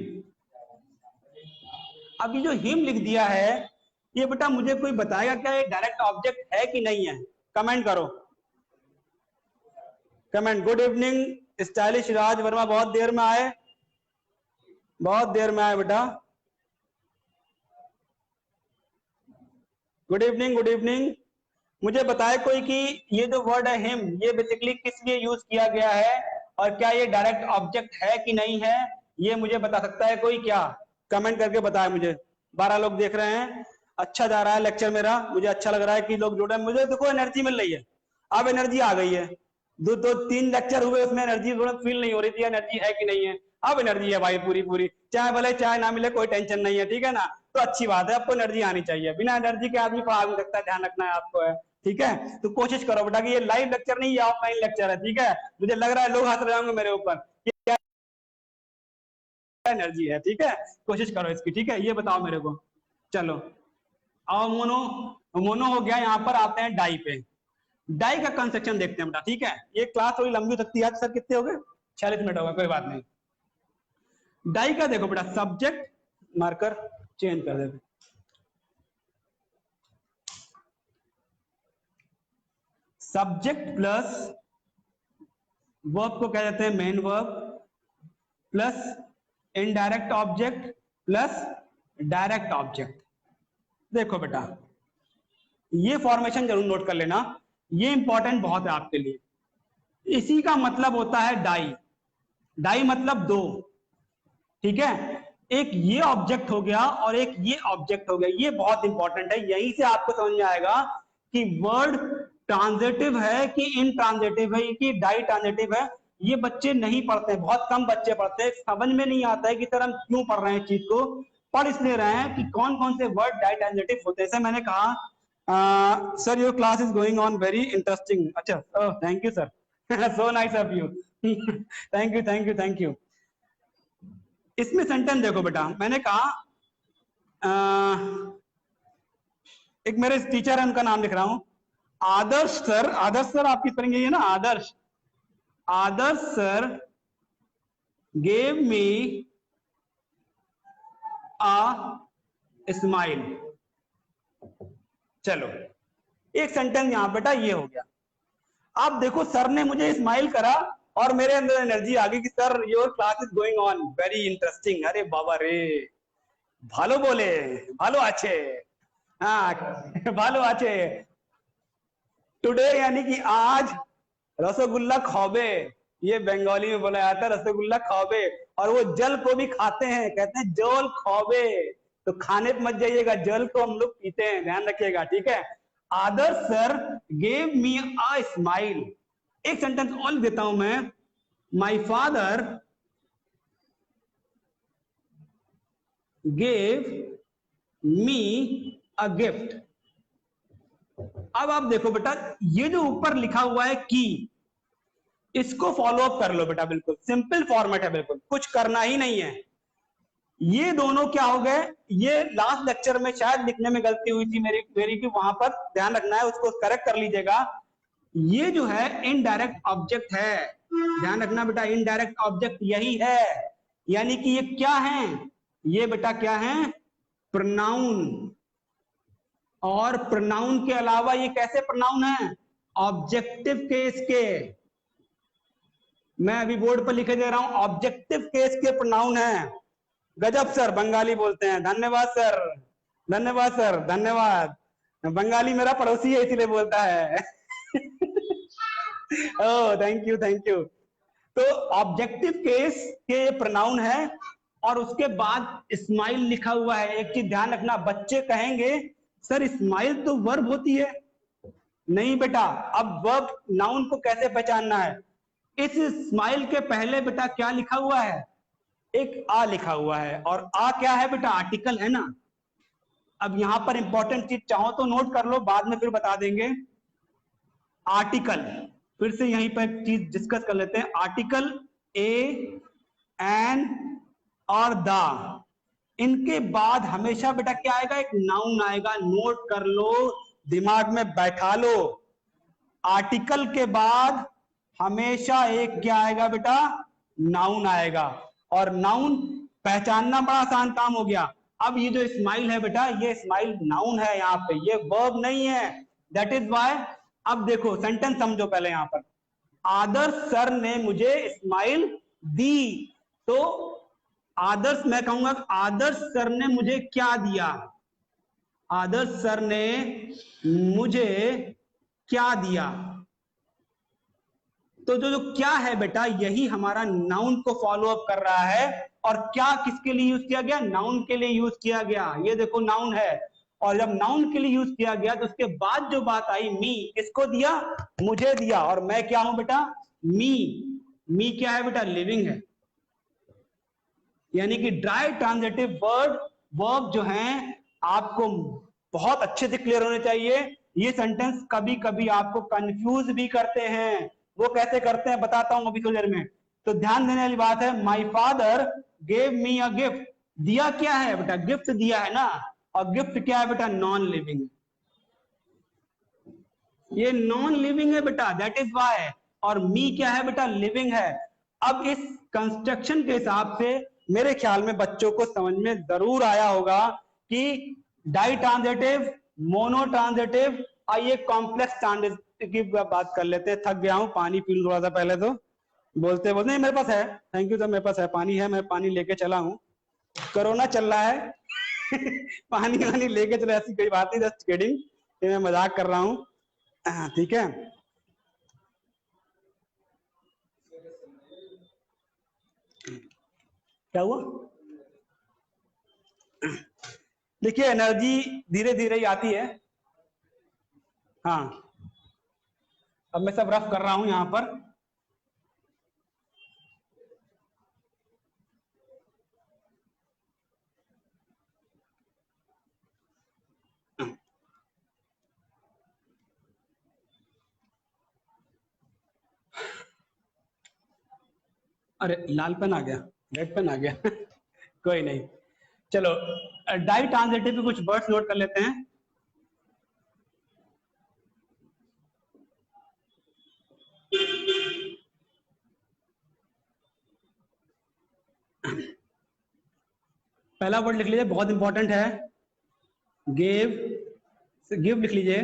अब ये जो हिम लिख दिया है, ये बेटा मुझे कोई बताएगा क्या ये डायरेक्ट ऑब्जेक्ट है कि नहीं है? कमेंट करो, कमेंट। गुड इवनिंग स्टाइलिश राज वर्मा, बहुत देर में आए, बहुत देर में आए बेटा। Good evening, good evening. मुझे बताए कोई कि ये जो वर्ड है हिम, ये बेसिकली किस लिए यूज किया गया है और क्या ये डायरेक्ट ऑब्जेक्ट है कि नहीं है, ये मुझे बता सकता है कोई? क्या कमेंट करके बताए मुझे। 12 लोग देख रहे हैं, अच्छा जा रहा है लेक्चर मेरा, मुझे अच्छा लग रहा है कि लोग जुड़े। मुझे देखो एनर्जी मिल रही है, अब एनर्जी आ गई है। दो 3 लेक्चर हुए, उसमें एनर्जी फील नहीं हो रही थी, एनर्जी है कि नहीं है? अब एनर्जी है भाई पूरी पूरी, चाहे भले चाय ना मिले कोई टेंशन नहीं है, ठीक है ना? तो अच्छी बात है, आपको एनर्जी आनी चाहिए, बिना एनर्जी के आदमी पढ़ा नहीं सकता, ध्यान रखना है आपको है। ठीक है, तो कोशिश करो बेटा कि ये लाइव लेक्चर नहीं, ये ऑफलाइन लेक्चर है। ठीक है, मुझे लग रहा है लोग हंस रहे होंगे मेरे ऊपर, क्या एनर्जी है। ठीक है, कोशिश करो इसकी। ठीक है, ये बताओ मेरे को। चलो, और मोनो, मोनो हो गया। यहाँ पर आते हैं डाई पे। डाई का कंस्ट्रक्शन देखते हैं बेटा। ठीक है, ये क्लास थोड़ी लंबी हो सकती है आज। सर कितने हो गए? 46 मिनट हो गए, कोई बात नहीं। डाई का देखो बेटा, सब्जेक्ट, मार्कर चेंज कर देते, सब्जेक्ट प्लस वर्ब को क्या देते हैं? Main verb, plus indirect object plus direct object. देखो बेटा, ये फॉर्मेशन जरूर नोट कर लेना, ये इंपॉर्टेंट बहुत है आपके लिए। इसी का मतलब होता है डाई। डाई मतलब दो, ठीक है? एक ये ऑब्जेक्ट हो गया और एक ये ऑब्जेक्ट हो गया। ये बहुत इंपॉर्टेंट है, यहीं से आपको समझ में आएगा कि वर्ड ट्रांजिटिव है कि इनट्रांजिटिव है, कि डाई ट्रांजिटिव है। ये बच्चे नहीं पढ़ते, बहुत कम बच्चे पढ़ते हैं, समझ में नहीं आता है कि सर हम क्यों पढ़ रहे हैं चीज को। पढ़ इसलिए रहे हैं कि कौन कौन से वर्ड डाई ट्रांजिटिव होते हैं। जैसे मैंने कहा, sir your class is going on very interesting. अच्छा, thank you sir, so nice of you, thank you thank you thank you. इसमें सेंटेंस देखो बेटा, मैंने कहा एक मेरे टीचर है, उनका नाम लिख रहा हूं, आदर्श सर। आदर्श सर आपकी स्पेलिंग यही है ना? Adarsh, Adarsh sir gave me a smile. चलो, एक सेंटेंस यहां बेटा ये हो गया। आप देखो, सर ने मुझे स्माइल करा और मेरे अंदर एनर्जी आ गई कि sir your class is going on very interesting. अरे बाबा रे, ভালো बोले, ভালো আছে, हाँ ভালো আছে। टुडे यानी कि आज, रसगुल्ला खाओबे, ये बंगाली में बोला जाता है, रसगुल्ला खाओबे। और वो जल को भी खाते हैं, कहते हैं जल खाओबे। तो खाने पे मत जाइएगा, जल को हम लोग पीते हैं, ध्यान रखिएगा। ठीक है, Adarsh sir gave me a smile. एक सेंटेंस और देता हूं मैं, my father gave me a gift. अब आप देखो बेटा, ये जो ऊपर लिखा हुआ है की, इसको फॉलो अप कर लो बेटा, बिल्कुल सिंपल फॉर्मेट है, बिल्कुल कुछ करना ही नहीं है। ये दोनों क्या हो गए? ये लास्ट लेक्चर में शायद लिखने में गलती हुई थी मेरी की, वहां पर ध्यान रखना है, उसको करेक्ट कर लीजिएगा। ये जो है इनडायरेक्ट ऑब्जेक्ट है, ध्यान रखना बेटा, इनडायरेक्ट ऑब्जेक्ट यही है। यानी कि ये क्या है? ये बेटा क्या है? प्रोनाउन। और प्रोनाउन के अलावा ये कैसे प्रोनाउन है? ऑब्जेक्टिव केस के, मैं अभी बोर्ड पर लिखे दे रहा हूं, ऑब्जेक्टिव केस के प्रोनाउन है। गजब सर, बंगाली बोलते हैं, धन्यवाद सर, धन्यवाद सर, धन्यवाद। बंगाली मेरा पड़ोसी है इसीलिए बोलता है। Oh thank you thank you. तो ऑब्जेक्टिव केस के प्रोनाउन है और उसके बाद स्माइल लिखा हुआ है। एक चीज ध्यान रखना, बच्चे कहेंगे सर स्माइल तो वर्ब होती है। नहीं बेटा, अब वर्ब नाउन को कैसे पहचानना है, इस स्माइल के पहले बेटा क्या लिखा हुआ है, एक आ लिखा हुआ है, और आ क्या है बेटा, आर्टिकल है ना। अब यहां पर इंपॉर्टेंट चीज चाहो तो नोट कर लो, बाद में फिर बता देंगे। आर्टिकल, फिर से यहीं पर चीज डिस्कस कर लेते हैं। आर्टिकल ए, एन और द, इनके बाद हमेशा बेटा क्या आएगा, एक नाउन आएगा। नोट कर लो, दिमाग में बैठा लो, आर्टिकल के बाद हमेशा एक क्या आएगा बेटा, नाउन आएगा। और नाउन पहचानना बड़ा आसान काम हो गया। अब ये जो स्माइल है बेटा, ये स्माइल नाउन है, यहाँ पे ये वर्ब नहीं है, दैट इज वाई। अब देखो सेंटेंस समझो पहले, यहां पर आदर्श सर ने मुझे स्माइल दी, तो आदर्श, मैं कहूंगा आदर्श सर ने मुझे क्या दिया, आदर्श सर ने मुझे क्या दिया। तो जो क्या है बेटा, यही हमारा नाउन को फॉलो अप कर रहा है। और क्या किसके लिए यूज किया गया, नाउन के लिए यूज किया गया। ये देखो नाउन है, और जब नाउन के लिए यूज किया गया तो उसके बाद जो बात आई, मी, किसको दिया, मुझे दिया। और मैं क्या हूं बेटा, मी। मी क्या है बेटा, लिविंग है। यानी कि ड्राई ट्रांजिटिव वर्ड वर्ब जो हैं आपको बहुत अच्छे से क्लियर होने चाहिए। ये सेंटेंस कभी कभी आपको कंफ्यूज भी करते हैं। वो कैसे करते हैं बताता हूं अभी थोड़ी देर में। तो ध्यान देने वाली बात है, माई father gave me a gift. दिया क्या है बेटा, गिफ्ट दिया है ना, और गिफ्ट क्या है बेटा, नॉन लिविंग। ये नॉन लिविंग है बेटा, दैट इज वाई। और मी क्या है बेटा, लिविंग है। अब इस कंस्ट्रक्शन के हिसाब से मेरे ख्याल में बच्चों को समझ में जरूर आया होगा कि डाई ट्रांजिटिव, मोनो ट्रांजिटिव, आइए कॉम्प्लेक्स ट्रांजिटिव की बात कर लेते हैं। थक गया हूं, पानी पी लूं थोड़ा सा पहले, तो बोलते बोलते, नहीं मेरे पास है, थैंक यू सर, मेरे पास है पानी, है मैं पानी लेके चला हूं। कोरोना चल रहा है। पानी वानी लेके चलो, ऐसी कोई बात नहीं, जस्ट किडिंग, मैं मजाक कर रहा हूं। ठीक है। क्या हुआ, देखिए एनर्जी धीरे धीरे ही आती है। हाँ, अब मैं सब रफ कर रहा हूं यहां पर। अरे लाल पेन आ गया, रेड पेन आ गया। कोई नहीं, चलो डाई ट्रांजिटिव पे कुछ वर्ड्स नोट कर लेते हैं। पहला वर्ड लिख लीजिए, बहुत इंपॉर्टेंट है, गिव। गिव लिख लीजिए,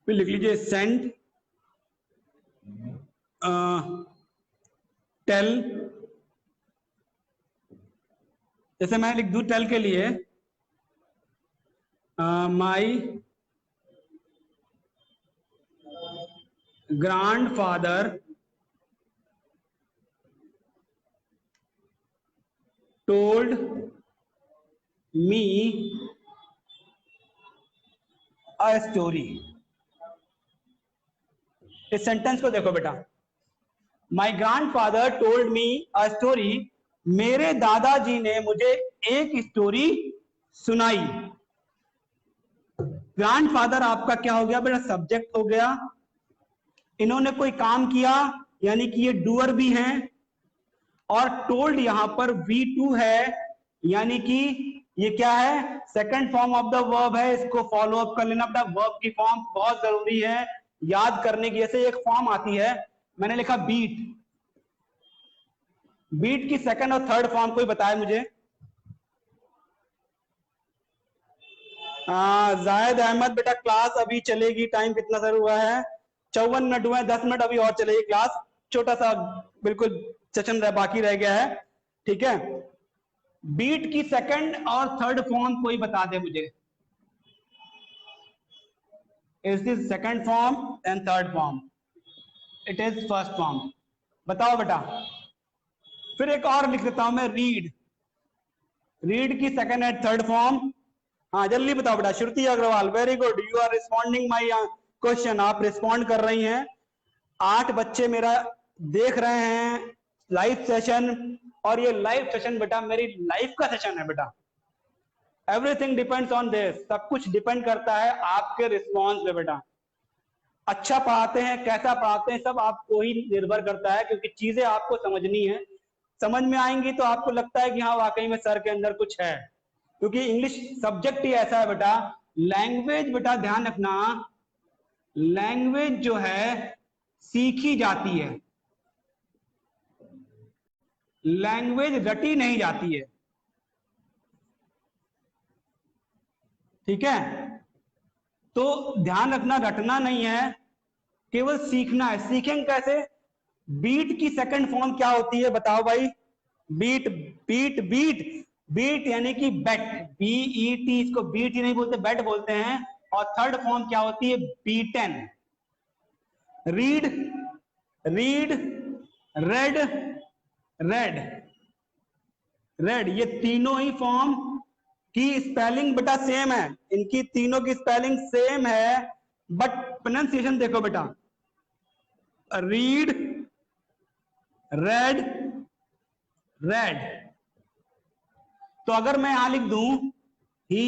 फिर लिख लीजिए सेंड, टेल। जैसे मैं लिख दूं टेल के लिए, माई grandfather told me a story. इस सेंटेंस को देखो बेटा, माई grandfather told me a story, मेरे दादाजी ने मुझे एक स्टोरी सुनाई। ग्रैंडफादर आपका क्या हो गया बेटा, सब्जेक्ट हो गया। इन्होंने कोई काम किया, यानी कि ये डूअर भी हैं। और टोल्ड यहां पर V2 है, यानी कि ये क्या है, second form of the verb है। इसको फॉलो अप कर लेना बेटा, वर्ब की फॉर्म बहुत जरूरी है याद करने की। जैसे एक फॉर्म आती है, मैंने लिखा बीट, बीट की सेकंड और थर्ड फॉर्म कोई बताए मुझे। जायद अहमद बेटा, क्लास अभी चलेगी, टाइम कितना सर हुआ है, 54 मिनट हुए, 10 मिनट अभी और चलेगी क्लास, छोटा सा बिल्कुल सेशन बाकी रह गया है, ठीक है। बीट की सेकंड और थर्ड फॉर्म कोई बता दे मुझे। Is this second form and third form? It is first form. बताओ बेटा। फिर एक और लिख देता हूं मैं, रीड। रीड की सेकंड एंड थर्ड फॉर्म। हाँ जल्दी बताओ बेटा। Shruti Agarwal, very good, you are responding my question. आप रिस्पॉन्ड कर रही हैं। 8 बच्चे मेरा देख रहे हैं लाइव सेशन, और ये लाइव सेशन बेटा मेरी लाइफ का सेशन है बेटा। Everything depends on this. सब कुछ डिपेंड करता है आपके रिस्पॉन्स पे बेटा। अच्छा पढ़ाते हैं, कैसा पढ़ाते हैं, सब आपको ही निर्भर करता है, क्योंकि चीजें आपको समझनी है। समझ में आएंगी तो आपको लगता है कि हाँ वाकई में सर के अंदर कुछ है, क्योंकि इंग्लिश सब्जेक्ट ही ऐसा है बेटा। लैंग्वेज बेटा ध्यान रखना, लैंग्वेज जो है सीखी जाती है, लैंग्वेज रटी नहीं जाती है, ठीक है। तो ध्यान रखना, रटना नहीं है, केवल सीखना है। सीखेंगे कैसे? बीट की सेकंड फॉर्म क्या होती है बताओ भाई? बीट, बीट, बीट, बीट यानी कि बेट, बीईटी, इसको बीट ही नहीं बोलते, बेट बोलते हैं। और थर्ड फॉर्म क्या होती है? Beaten. Read, read, read, read, read, ये तीनों ही फॉर्म की स्पेलिंग बेटा सेम है, इनकी तीनों की स्पेलिंग सेम है, बट प्रोनाउंसिएशन देखो बेटा। Read, read, read. तो अगर मैं यहां लिख दूं he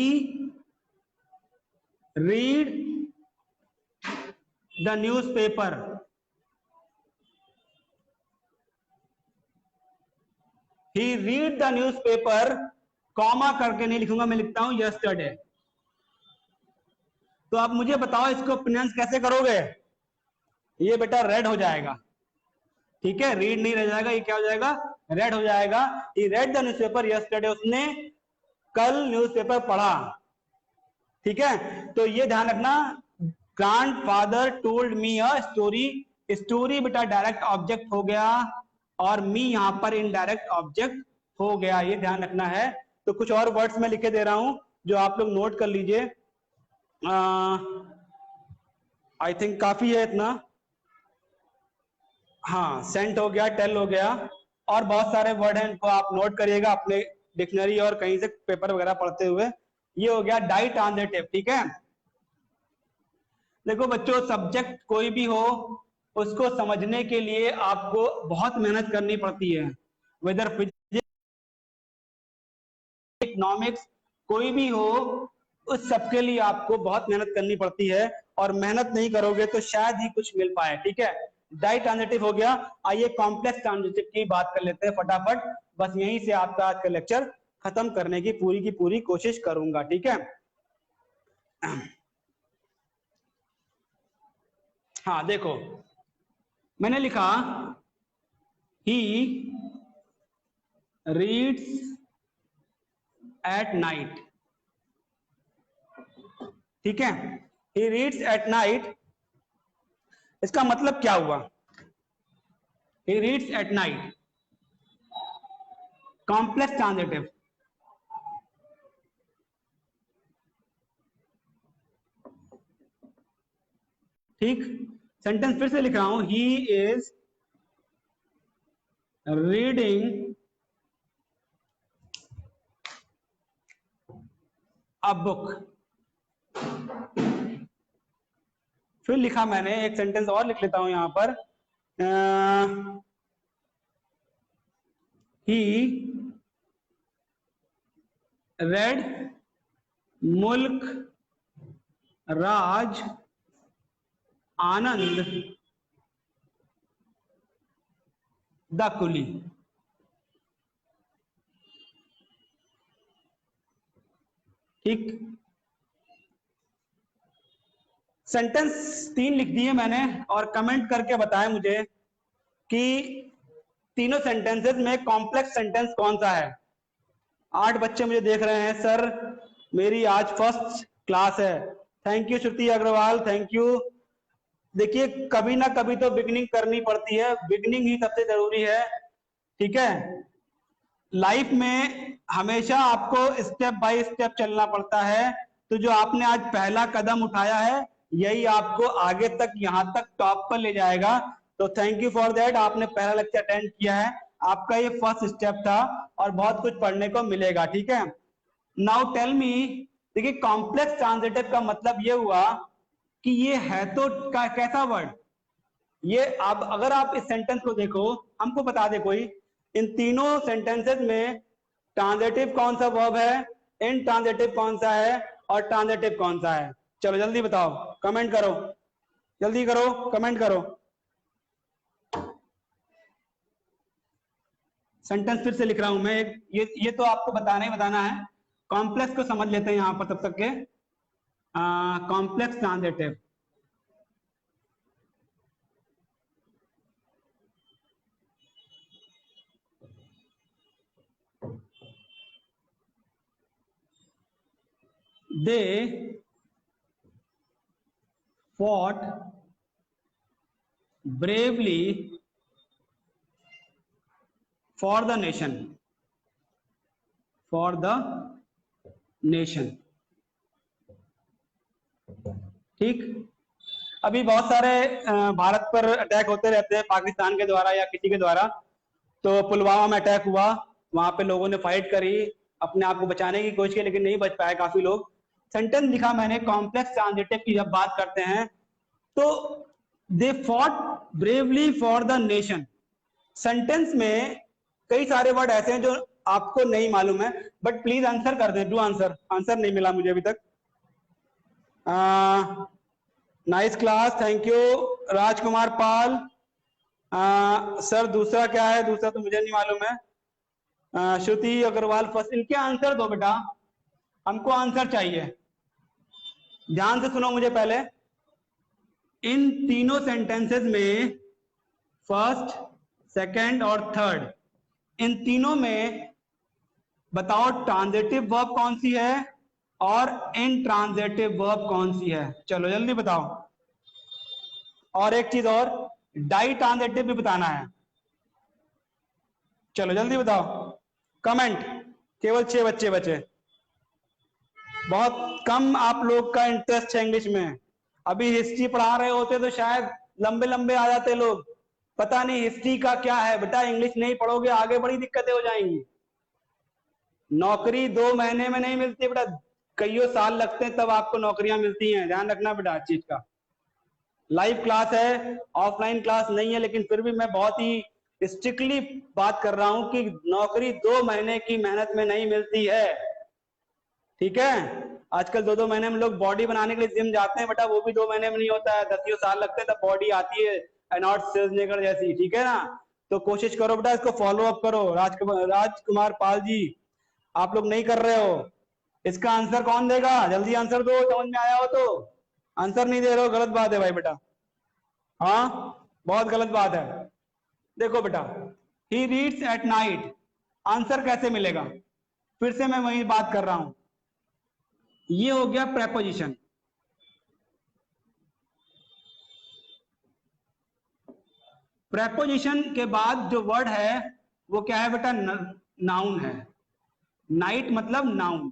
read the newspaper, he read the newspaper, comma करके नहीं लिखूंगा, मैं लिखता हूं यस्टरडे। तो आप मुझे बताओ इसको प्रोनाउंस कैसे करोगे? ये बेटा रेड हो जाएगा, ठीक है। रीड नहीं रह जाएगा, ये क्या हो जाएगा? रेड हो जाएगा। ही रेड द न्यूज़पेपर यस्टरडे, उसने कल न्यूज़पेपर पढ़ा, ठीक है। तो ये ध्यान रखना, grandfather told me a story. Story बेटा डायरेक्ट ऑब्जेक्ट हो गया, और मी यहां पर इनडायरेक्ट ऑब्जेक्ट हो गया, ये ध्यान रखना है। तो कुछ और वर्ड्स में लिखे दे रहा हूं जो आप लोग नोट कर लीजिए। आई थिंक काफी है इतना। हाँ, सेंट हो गया, टेल हो गया, और बहुत सारे वर्ड हैं, इनको आप नोट करिएगा अपने डिक्शनरी और कहीं से पेपर वगैरह पढ़ते हुए। ये हो गया डाई ट्रांजिटिव, ठीक है। देखो बच्चों, सब्जेक्ट कोई भी हो, उसको समझने के लिए आपको बहुत मेहनत करनी पड़ती है। वेदर फिजिक्स, इकोनॉमिक्स, कोई भी हो, उस सब के लिए आपको बहुत मेहनत करनी पड़ती है, और मेहनत नहीं करोगे तो शायद ही कुछ मिल पाए, ठीक है। डाई ट्रांजिटिव हो गया। आइए कॉम्प्लेक्स ट्रांजिटिव की बात कर लेते हैं फटाफट। बस यहीं से आपका आज का लेक्चर खत्म करने की पूरी कोशिश करूंगा, ठीक है। हाँ देखो, मैंने लिखा ही रीड्स एट नाइट, ठीक है। ही रीड्स एट नाइट, इसका मतलब क्या हुआ? He reads at night, complex transitive, ठीक। सेंटेंस फिर से लिख रहा हूं, ही इज रीडिंग अ बुक। फिर लिखा मैंने, एक सेंटेंस और लिख लेता हूं यहां पर, ही रेड मुल्क राज आनंद द कुली, ठीक। सेंटेंस 3 लिख दिए मैंने, और कमेंट करके बताएं मुझे कि तीनों सेंटेंसेस में कॉम्प्लेक्स सेंटेंस कौन सा है। 8 बच्चे मुझे देख रहे हैं, सर मेरी आज फर्स्ट क्लास है। Thank you Shruti Agarwal, thank you. देखिए कभी ना कभी तो बिगनिंग करनी पड़ती है, बिगनिंग ही सबसे जरूरी है। ठीक है, लाइफ में हमेशा आपको स्टेप बाय स्टेप चलना पड़ता है। तो जो आपने आज पहला कदम उठाया है यही आपको आगे तक यहाँ तक टॉप पर ले जाएगा। तो थैंक यू फॉर दैट, आपने पहला लेक्चर अटेंड किया है, आपका ये फर्स्ट स्टेप था और बहुत कुछ पढ़ने को मिलेगा। ठीक है, नाउ टेल मी, देखिए कॉम्प्लेक्स ट्रांजिटिव का मतलब ये हुआ कि ये है तो कैसा वर्ड। ये अब अगर आप इस सेंटेंस को देखो, हमको बता दे कोई, इन तीनों सेंटेंसेस में ट्रांजिटिव कौन सा वर्ब है, इन ट्रांजिटिव कौन सा है और ट्रांजिटिव कौन सा है। चलो जल्दी बताओ, कमेंट करो, जल्दी करो, कमेंट करो। सेंटेंस फिर से लिख रहा हूं मैं, ये तो आपको बताना ही बताना है। कॉम्प्लेक्स को समझ लेते हैं यहां पर तब तक के। Complex transitive, they fought bravely for the nation, for the nation। ठीक, अभी बहुत सारे भारत पर अटैक होते रहते हैं पाकिस्तान के द्वारा या किसी के द्वारा। तो पुलवामा में अटैक हुआ, वहां पे लोगों ने फाइट करी, अपने आप को बचाने की कोशिश की, लेकिन नहीं बच पाए काफी लोग। सेंटेंस लिखा मैंने, कॉम्प्लेक्स ट्रांजिटिव की जब बात करते हैं तो they fought bravely for the nation. Sentence में कई सारे वर्ड ऐसे हैं जो आपको नहीं मालूम है, बट प्लीज आंसर कर दें। डू आंसर, आंसर नहीं मिला मुझे अभी तक। Nice class, thank you Rajkumar Pal. Sir दूसरा क्या है, दूसरा तो मुझे नहीं मालूम है। श्रुति अग्रवाल फर्स्ट, इनके आंसर दो बेटा, हमको आंसर चाहिए। ध्यान से सुनो मुझे पहले, इन तीनों सेंटेंसेस में फर्स्ट, सेकंड और थर्ड, इन तीनों में बताओ ट्रांजिटिव वर्ब कौन सी है और इनट्रांजिटिव वर्ब कौन सी है। चलो जल्दी बताओ। और एक चीज और, डाई ट्रांजिटिव भी बताना है। चलो जल्दी बताओ, कमेंट। केवल 6 बच्चे बचे, बहुत कम आप लोग का इंटरेस्ट है इंग्लिश में। अभी हिस्ट्री पढ़ा रहे होते तो शायद लंबे लंबे आ जाते लोग। पता नहीं हिस्ट्री का क्या है बेटा, इंग्लिश नहीं पढ़ोगे आगे बड़ी दिक्कतें हो जाएंगी। नौकरी 2 महीने में नहीं मिलती बेटा, कईयों साल लगते हैं तब आपको नौकरियां मिलती हैं, ध्यान रखना बेटा इस चीज का। लाइव क्लास है, ऑफलाइन क्लास नहीं है, लेकिन फिर भी मैं बहुत ही स्ट्रिक्टली बात कर रहा हूं कि नौकरी 2 महीने की मेहनत में नहीं मिलती है। ठीक है, आजकल 2-2 महीने में लोग बॉडी बनाने के लिए जिम जाते हैं बेटा, वो भी 2 महीने में नहीं होता है, 10 साल लगते हैं तब बॉडी आती है एनॉट शेज़नेगर जैसी। ठीक है ना, तो कोशिश करो बेटा, इसको फॉलो अप करो। राजकुमार पाल जी, आप लोग नहीं कर रहे हो। इसका आंसर कौन देगा, जल्दी आंसर दो, समझ में आया हो तो। आंसर नहीं दे रहे हो, गलत बात है भाई बेटा, हाँ बहुत गलत बात है। देखो बेटा, he reads at night, answer कैसे मिलेगा, फिर से मैं वही बात कर रहा हूं। ये हो गया प्रेपोजिशन। प्रेपोजिशन के बाद जो वर्ड है वो क्या है बेटा, नाउन है। नाइट मतलब नाउन।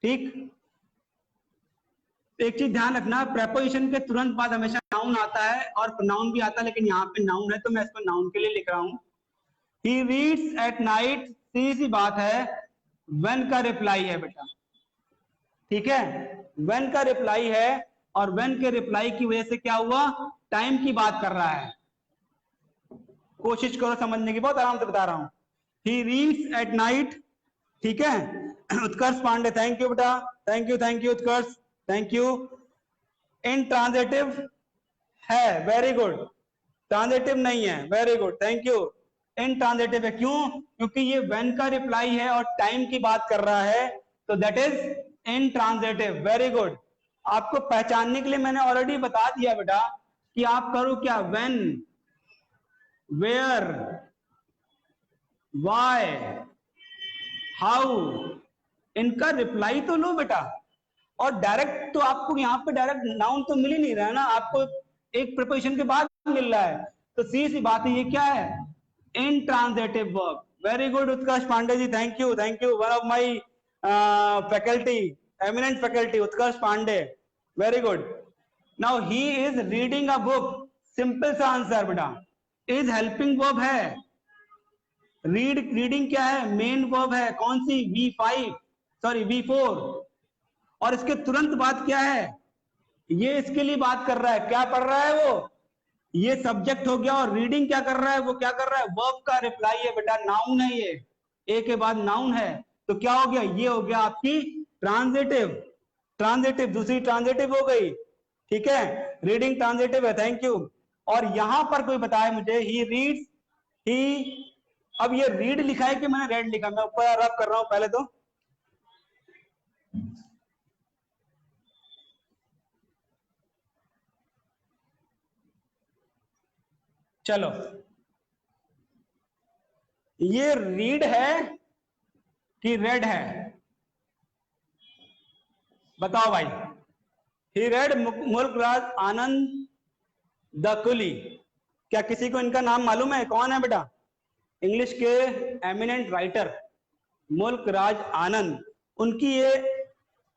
ठीक, एक चीज ध्यान रखना, प्रेपोजिशन के तुरंत बाद हमेशा नाउन आता है और प्रोनाउन भी आता है, लेकिन यहाँ पे नाउन है तो मैं इसको नाउन के लिए लिख रहा हूं। ही रीड्स एट नाइट, सीधी सी बात है, व्हेन का रिप्लाई है बेटा। ठीक है, व्हेन का रिप्लाई है, और व्हेन के रिप्लाई की वजह से क्या हुआ, टाइम की बात कर रहा है। कोशिश करो समझने की, बहुत आराम से बता रहा हूं। ही रीड्स एट नाइट, ठीक है। उत्कर्ष पांडे, थैंक यू बेटा, thank you Utkarsh, thank you. In transitive है, वेरी गुड। ट्रांजिटिव नहीं है, very good, thank you. In transitive है, क्यों, क्योंकि ये व्हेन का रिप्लाई है और टाइम की बात कर रहा है, तो that is in transitive, very good. आपको पहचानने के लिए मैंने ऑलरेडी बता दिया बेटा कि आप करो क्या, व्हेन, वेयर, वाई, हाउ, इनका रिप्लाई तो लो बेटा। और डायरेक्ट तो आपको यहाँ पे डायरेक्ट नाउन तो मिल ही नहीं रहा है ना आपको, एक प्रिपोजिशन के बाद मिल रहा है, तो सी बात है, ये क्या है, intransitive verb. Very good Utkarsh Pandey ji, thank you, one of my faculty, eminent faculty Utkarsh Pandey, very good. Now he is reading a book, simple सा आंसर बेटा, इज हेल्पिंग वर्ब है, रीडिंग क्या है, मेन वर्ब है, कौन सी, V5 सॉरी V4, और इसके तुरंत बाद क्या है, ये इसके लिए बात कर रहा है, क्या पढ़ रहा है वो, ये सब्जेक्ट हो गया, और रीडिंग क्या कर रहा है, वो क्या कर रहा है, वर्ब का रिप्लाई है बेटा, नाउन है, ये ए के बाद नाउन है, तो क्या हो गया, ये हो गया आपकी ट्रांजिटिव, दूसरी ट्रांजिटिव हो गई, ठीक है, रीडिंग ट्रांजिटिव है, थैंक यू। और यहां पर कोई बताए मुझे, ही रीड्स, ही, अब ये रीड लिखा है कि मैंने रेड लिखा, मैं ऊपर रब कर रहा हूं पहले तो, चलो ये रीड है कि रेड है, बताओ भाई। ही रेड मुल्क राज आनंद द कुली, क्या किसी को इनका नाम मालूम है, कौन है बेटा, इंग्लिश के एमिनेंट राइटर मुल्क राज आनंद, उनकी ये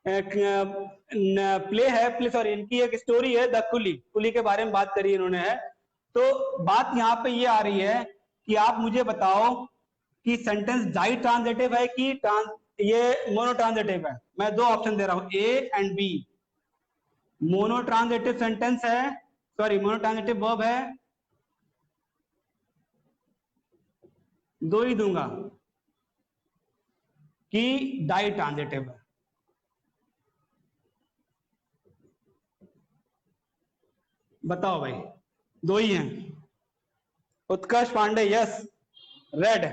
प्ले है, प्ले सॉरी इनकी एक स्टोरी है द कुली, कुली के बारे में बात करी इन्होंने है। तो बात यहाँ पे ये आ रही है कि आप मुझे बताओ कि सेंटेंस डाई ट्रांजिटिव है कि ये मोनो ट्रांजिटिव है। मैं दो ऑप्शन दे रहा हूं, A and B. Mono transitive sentence है, सॉरी मोनो ट्रांजिटिव वर्ब है, दो ही दूंगा, कि डाई ट्रांजिटिव है। बताओ भाई, दो ही हैं। Utkarsh Pandey yes, read,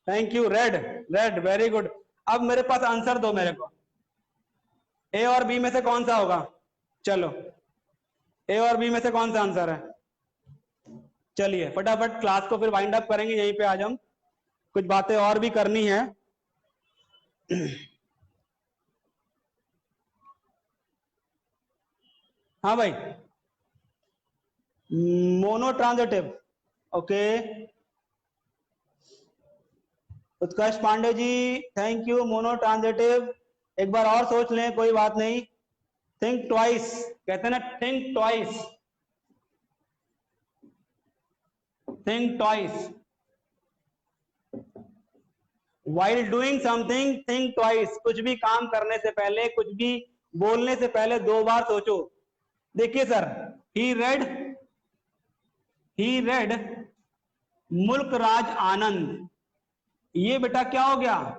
thank you, read, read, very good. अब मेरे पास आंसर दो मेरे को, ए और बी में से कौन सा होगा, चलो ए और बी में से कौन सा आंसर है, चलिए फटाफट क्लास को फिर वाइंड अप करेंगे, यहीं पे आज हम कुछ बातें और भी करनी है। हाँ भाई, mono transitive, okay, Utkarsh Pandey ji thank you, mono transitive, एक बार और सोच लें, कोई बात नहीं, थिंक ट्वाइस, कहते हैं ना think twice, think twice, while doing something think twice, कुछ भी काम करने से पहले, कुछ भी बोलने से पहले दो बार सोचो। देखिए सर, ही रेड मुल्क राज आनंद, ये बेटा क्या हो गया,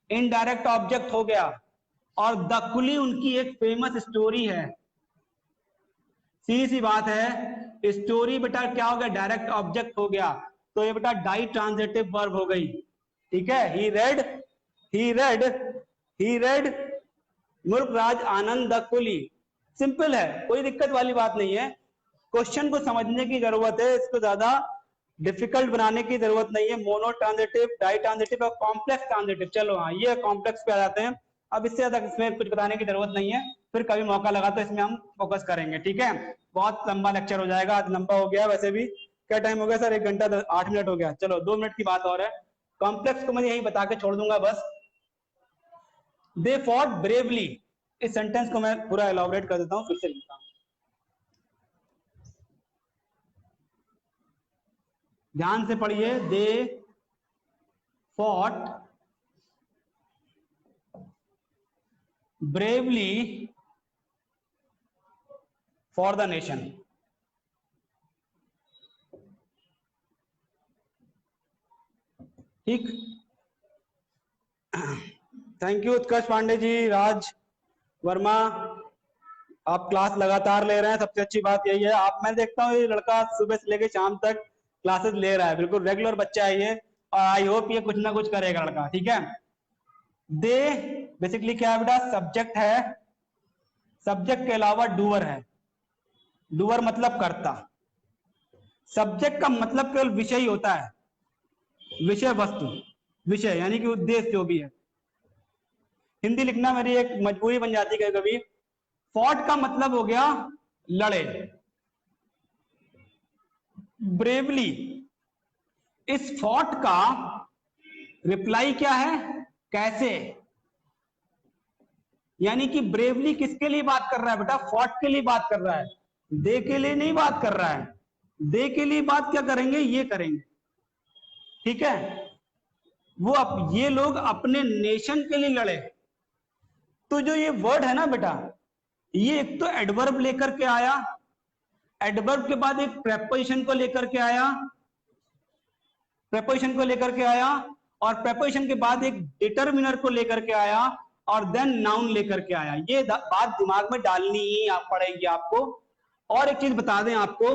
इनडायरेक्ट ऑब्जेक्ट हो गया, और द कुली उनकी एक फेमस स्टोरी है, सीधी सी बात है, स्टोरी बेटा क्या हो गया, डायरेक्ट ऑब्जेक्ट हो गया, तो ये बेटा डाई ट्रांजिटिव वर्ब हो गई, ठीक है। ही रेड मुल्क Raj Anand the Quli, simple है, कोई दिक्कत वाली बात नहीं है, क्वेश्चन को समझने की जरूरत है, इसको ज्यादा डिफिकल्ट बनाने की जरूरत नहीं है। मोनो ट्रांजिटिव, डाई ट्रांजिटिव और कॉम्प्लेक्स ट्रांजिटिव, चलो हाँ ये कॉम्प्लेक्स पे आ जाते हैं, अब इससे ज्यादा इसमें कुछ बताने की जरूरत नहीं है, फिर कभी मौका लगा तो इसमें हम फोकस करेंगे, ठीक है। बहुत लंबा लेक्चर हो जाएगा, आज लंबा हो गया, वैसे भी क्या टाइम हो गया सर, 1 घंटा 8 मिनट हो गया, चलो 2 मिनट की बात और है। कॉम्प्लेक्स को मैं यही बता के छोड़ दूंगा बस। दे फॉट ब्रेवली, इस सेंटेंस को मैं पूरा एलॉबरेट कर देता हूं, फिर से लिखता हूं, ध्यान से पढ़िए, they fought bravely for the nation, ठीक, थैंक यू उत्कर्ष पांडे जी, राज वर्मा, आप क्लास लगातार ले रहे हैं, सबसे अच्छी बात यही है, आप, मैं देखता हूँ ये लड़का सुबह से लेकर शाम तक क्लासेस ले रहा है, बिल्कुल रेगुलर बच्चा है ये, और आई होप ये कुछ ना कुछ करेगा लड़का, ठीक है। दे बेसिकली क्या है बेटा, सब्जेक्ट है, सब्जेक्ट के अलावा डूअर है, डूअर मतलब करता, सब्जेक्ट का मतलब केवल विषय ही होता है, विषय वस्तु, विषय यानी कि उद्देश्य जो भी है, हिंदी लिखना मेरी एक मजबूरी बन जाती है कभी, फॉट का मतलब हो गया लड़े, ब्रेवली, इस फॉट का रिप्लाई क्या है, कैसे। यानी कि ब्रेवली किसके लिए बात कर रहा है बेटा, फॉट के लिए बात कर रहा है, दे के लिए नहीं बात कर रहा है। दे के लिए बात क्या करेंगे, ये करेंगे, ठीक है। ये लोग अपने नेशन के लिए लड़े। तो जो ये वर्ड है ना बेटा, ये एक तो एडवर्ब लेकर के आया, एडवर्ब के बाद एक प्रेपोजिशन को लेकर के आया, प्रेपोजिशन को लेकर के आया, और प्रेपोजिशन के बाद एक डिटरमिनर को लेकर के आया, और देन नाउन लेकर के आया। ये बात दिमाग में डालनी ही आप पड़ेगी आपको। और एक चीज बता दें आपको,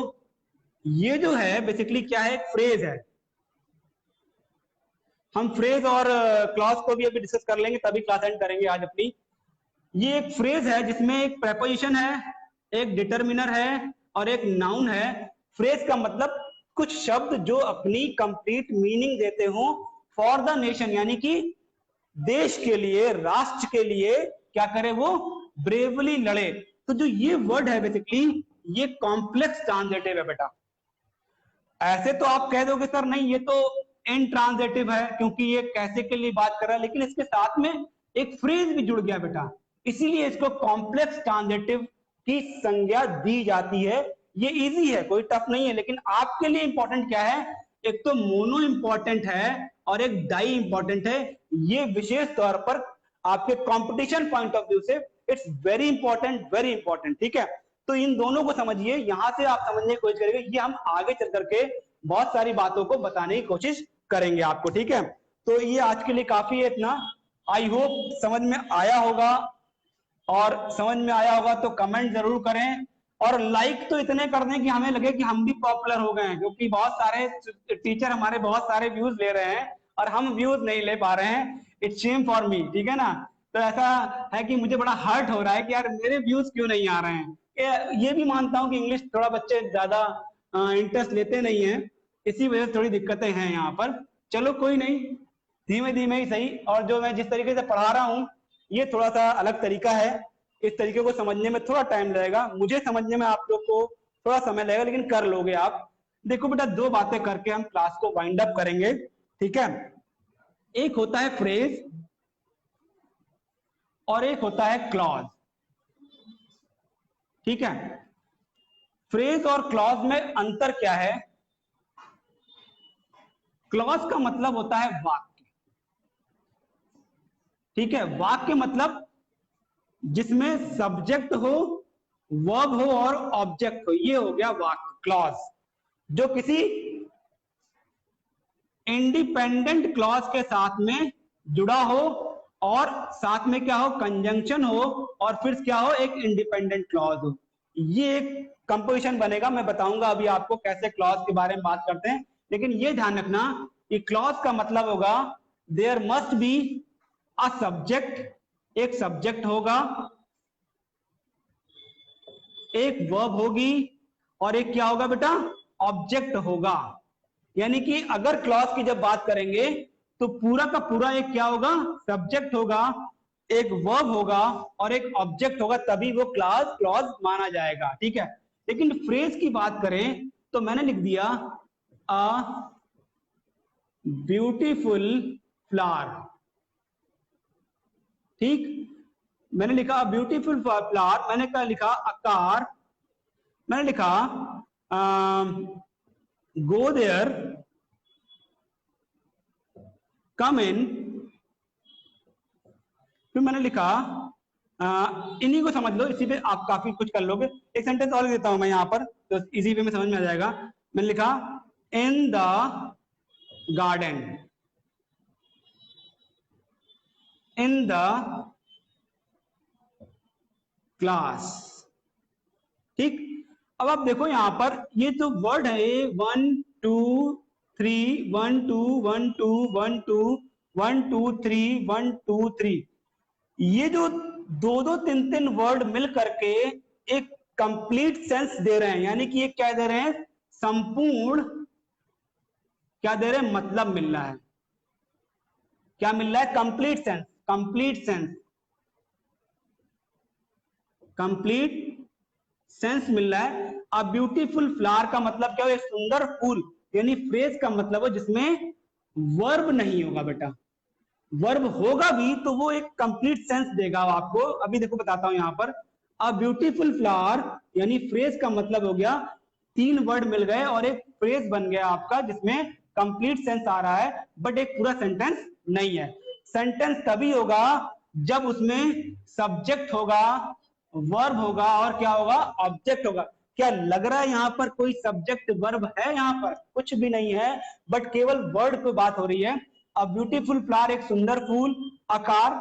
ये जो है बेसिकली क्या है, एक फ्रेज है। हम फ्रेज और क्लॉज को भी अभी डिस्कस कर लेंगे, तभी क्लास एंड करेंगे आज अपनी। ये एक फ्रेज है जिसमें एक प्रेपोजिशन है, एक डिटरमिनर है और एक नाउन है। फ्रेज का मतलब कुछ शब्द जो अपनी कंप्लीट मीनिंग देते हो फॉर द नेशन, यानी कि देश के लिए, राष्ट्र के लिए क्या करे, वो ब्रेवली लड़े। तो जो ये वर्ड है बेसिकली ये कॉम्प्लेक्स ट्रांजिटिव है बेटा। ऐसे तो आप कह दोगे सर नहीं ये तो इनट्रांजिटिव है क्योंकि ये कैसे के लिए बात कर रहा है, लेकिन इसके साथ में एक फ्रेज भी जुड़ गया बेटा, इसीलिए इसको कॉम्प्लेक्स ट्रांजिटिव की संज्ञा दी जाती है। ये इजी है, कोई टफ नहीं है, लेकिन आपके लिए इंपॉर्टेंट क्या है, एक तो मोनो इंपॉर्टेंट है और एक डाई इंपॉर्टेंट है। ये विशेष तौर पर आपके कंपटीशन पॉइंट ऑफ व्यू से it's very important, very important, ठीक है। तो इन दोनों को समझिए, यहां से आप समझने की कोशिश करेंगे, ये हम आगे चल करके बहुत सारी बातों को बताने की कोशिश करेंगे आपको, ठीक है। तो ये आज के लिए काफी है इतना। आई होप समझ में आया होगा, और समझ में आया होगा तो कमेंट जरूर करें, और लाइक तो इतने कर दें कि हमें लगे कि हम भी पॉपुलर हो गए हैं, क्योंकि बहुत सारे टीचर हमारे बहुत सारे व्यूज ले रहे हैं और हम व्यूज नहीं ले पा रहे हैं। इट्स शेम फॉर मी, ठीक है ना। तो ऐसा है कि मुझे बड़ा हर्ट हो रहा है कि यार मेरे व्यूज क्यों नहीं आ रहे हैं। ये भी मानता हूँ कि इंग्लिश थोड़ा बच्चे ज्यादा इंटरेस्ट लेते नहीं है, इसी वजह से थोड़ी दिक्कतें हैं यहाँ पर। चलो कोई नहीं, धीमे धीमे ही सही। और जो मैं जिस तरीके से पढ़ा रहा हूँ ये थोड़ा सा अलग तरीका है, इस तरीके को समझने में थोड़ा टाइम लगेगा, मुझे समझने में आप लोग को थोड़ा समय लगेगा, लेकिन कर लोगे आप। देखो बेटा, दो बातें करके हम क्लास को वाइंड अप करेंगे, ठीक है। एक होता है फ्रेज और एक होता है क्लॉज, ठीक है। फ्रेज और क्लॉज में अंतर क्या है, क्लॉज का मतलब होता है वाक्य, ठीक है। वाक्य मतलब जिसमें सब्जेक्ट हो, वर्ब हो और ऑब्जेक्ट हो, ये हो गया वाक्य, क्लॉज। जो किसी इंडिपेंडेंट क्लॉज के साथ में जुड़ा हो और साथ में क्या हो, कंजंक्शन हो, और फिर क्या हो, एक इंडिपेंडेंट क्लॉज हो, ये एक कंपोजिशन बनेगा। मैं बताऊंगा अभी आपको कैसे क्लॉज के बारे में बात करते हैं, लेकिन ये ध्यान रखना कि क्लॉज का मतलब होगा there must be a subject, एक सब्जेक्ट होगा, एक वर्ब होगी और एक क्या होगा बेटा, ऑब्जेक्ट होगा। यानी कि अगर क्लॉज की जब बात करेंगे तो पूरा का पूरा एक क्या होगा, सब्जेक्ट होगा, एक वर्ब होगा और एक ऑब्जेक्ट होगा, तभी वो क्लॉज माना जाएगा, ठीक है। लेकिन फ्रेज की बात करें तो मैंने लिख दिया अ ब्यूटीफुल फ्लावर, ठीक। मैंने लिखा ब्यूटीफुल फ्लावर, मैंने क्या लिखा, अ कार, मैंने लिखा गो देयर, कम इन, फिर मैंने लिखा इन्हीं को समझ लो, इसी पे आप काफी कुछ कर लोगे। एक सेंटेंस और देता हूं मैं यहां पर तो इजी वे में समझ में आ जाएगा। मैंने लिखा in the garden, in the class, ठीक। अब आप देखो यहां पर ये जो वर्ड है 1 2 3 1 2 1 2 1 2 1 2 3 1 2 3, ये जो दो दो तीन तीन वर्ड मिल करके एक कंप्लीट सेंस दे रहे हैं, यानी कि ये क्या दे रहे हैं, संपूर्ण क्या दे रहे हैं, मतलब मिल रहा है। क्या मिल रहा है, complete sense, complete sense, complete sense मिल रहा है। अ ब्यूटीफुल फ्लावर का मतलब क्या है, एक सुंदर फूल, यानी फ्रेज का मतलब है जिसमें वर्ब नहीं होगा बेटा। वर्ब होगा भी तो वो एक कंप्लीट सेंस देगा आपको। अभी देखो बताता हूं यहां पर, अ ब्यूटीफुल फ्लावर यानी फ्रेज का मतलब हो गया, तीन वर्ड मिल गए और एक फ्रेज बन गया आपका जिसमें कंप्लीट सेंस आ रहा है, बट एक पूरा सेंटेंस नहीं है। सेंटेंस तभी होगा जब उसमें सब्जेक्ट होगा, वर्ब होगा और क्या होगा, ऑब्जेक्ट होगा। क्या लग रहा है यहां पर कोई सब्जेक्ट वर्ब है? यहां पर कुछ भी नहीं है, बट केवल वर्ड पे बात हो रही है। अ ब्यूटीफुल फ्लावर एक सुंदर फूल, आकार।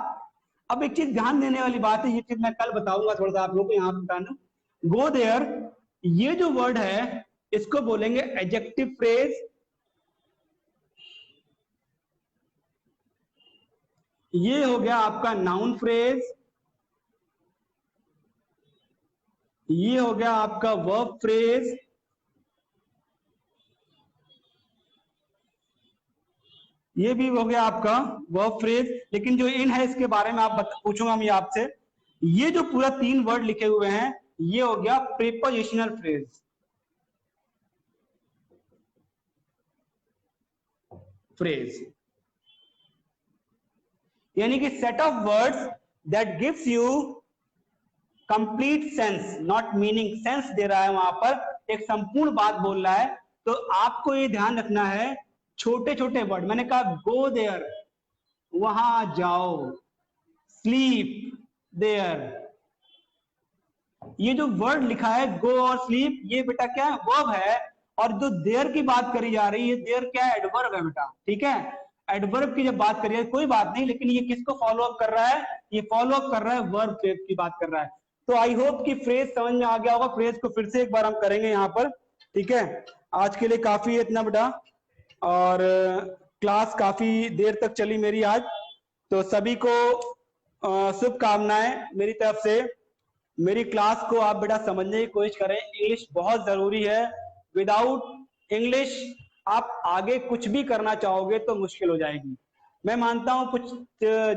अब एक चीज ध्यान देने वाली बात है, ये चीज मैं कल बताऊंगा थोड़ा सा आप लोगों को, यहां पर बताना। गो देयर, ये जो वर्ड है इसको बोलेंगे एडजेक्टिव फ्रेज। ये हो गया आपका नाउन फ्रेज। ये हो गया आपका वर्ब फ्रेज। ये भी हो गया आपका वर्ब फ्रेज। लेकिन जो इन है इसके बारे में आप पूछूंगा हम ये आपसे। ये जो पूरा तीन वर्ड लिखे हुए हैं ये हो गया प्रीपोजिशनल फ्रेज। फ्रेज यानी कि set of words that gives you complete sense, not meaning. Sense दे रहा है वहां पर, एक संपूर्ण बात बोल रहा है। तो आपको ये ध्यान रखना है, छोटे छोटे वर्ड, मैंने कहा गो देयर, वहां जाओ, स्लीप देयर, ये जो वर्ड लिखा है गो और स्लीप, ये बेटा क्या है, वर्ब है। और जो देयर की बात करी जा रही है, देयर क्या है, एडवर्ब है बेटा, ठीक है। एडवर्ब की जब बात करी है कोई बात नहीं, लेकिन ये किसको फॉलो अप कर रहा है, ये फॉलो अप कर रहा है वर्ब फ्रेज की बात कर रहा है। तो आई होप कि फ्रेज समझ में आ गया होगा। फ्रेज को फिर से एक बार हम करेंगे यहाँ पर, ठीक है। आज के लिए काफी है इतना बेटा, और क्लास काफी देर तक चली मेरी आज। तो सभी को शुभकामनाएं मेरी तरफ से। मेरी क्लास को आप बेटा समझने की कोशिश करें, इंग्लिश बहुत जरूरी है। विदाउट इंग्लिश आप आगे कुछ भी करना चाहोगे तो मुश्किल हो जाएगी। मैं मानता हूं कुछ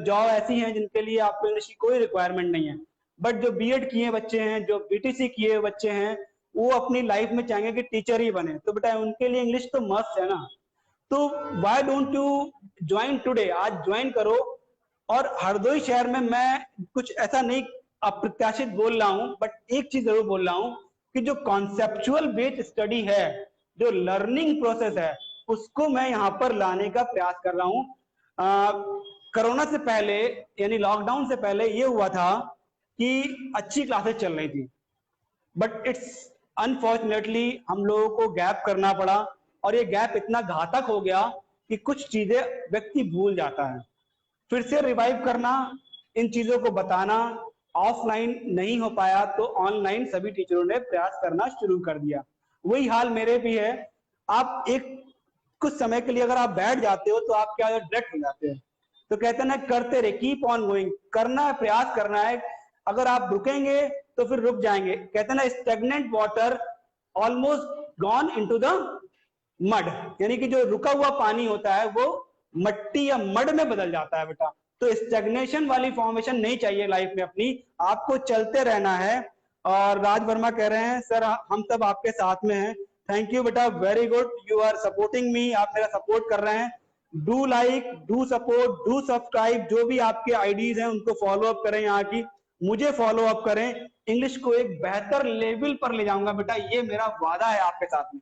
जॉब ऐसी हैं जिनके लिए आपको इंग्लिश की कोई रिक्वायरमेंट नहीं है, बट जो बीएड किए बच्चे हैं, जो बीटीसी किए बच्चे हैं, वो अपनी लाइफ में चाहेंगे कि टीचर ही बने, तो बेटा उनके लिए इंग्लिश तो मस्ट है ना। तो why don't you join today, आज ज्वाइन करो। और हरदोई शहर में मैं कुछ ऐसा नहीं अप्रत्याशित बोल रहा हूं, बट एक चीज जरूर बोल रहा हूं कि जो कॉन्सेप्चुअल बेस्ड स्टडी है, जो लर्निंग प्रोसेस है, उसको मैं यहां पर लाने का प्रयास कर रहा हूं। कोरोना से पहले यानी लॉकडाउन से पहले ये हुआ था कि अच्छी क्लासेस चल रही थी, बट इट्स अनफॉर्चुनेटली हम लोगों को गैप करना पड़ा, और ये गैप इतना घातक हो गया कि कुछ चीजें व्यक्ति भूल जाता है। फिर से रिवाइव करना, इन चीजों को बताना, ऑफलाइन नहीं हो पाया तो ऑनलाइन सभी टीचरों ने प्रयास करना शुरू कर दिया। वही हाल मेरे भी है। आप एक कुछ समय के लिए अगर आप बैठ जाते हो तो आप क्या डायरेक्ट हो जाते हैं। तो कहते हैं ना, करते रहे, कीप ऑन गोइंग, करना है, प्रयास करना है। अगर आप रुकेंगे तो फिर रुक जाएंगे। कहते हैं ना, stagnant water almost gone into the mud, यानी कि जो रुका हुआ पानी होता है वो मट्टी या मड में बदल जाता है बेटा। तो स्टेग्नेशन वाली फॉर्मेशन नहीं चाहिए लाइफ में अपनी, आपको चलते रहना है। और राज वर्मा कह रहे हैं सर हम सब आपके साथ में हैं। थैंक यू बेटा, very good, you are supporting me, आप मेरा सपोर्ट कर रहे हैं। Do like, do support, do subscribe, जो भी आपके आईडीज हैं उनको फॉलो अप करें, यहाँ की मुझे फॉलो अप करें। इंग्लिश को एक बेहतर लेवल पर ले जाऊंगा बेटा, ये मेरा वादा है आपके साथ में।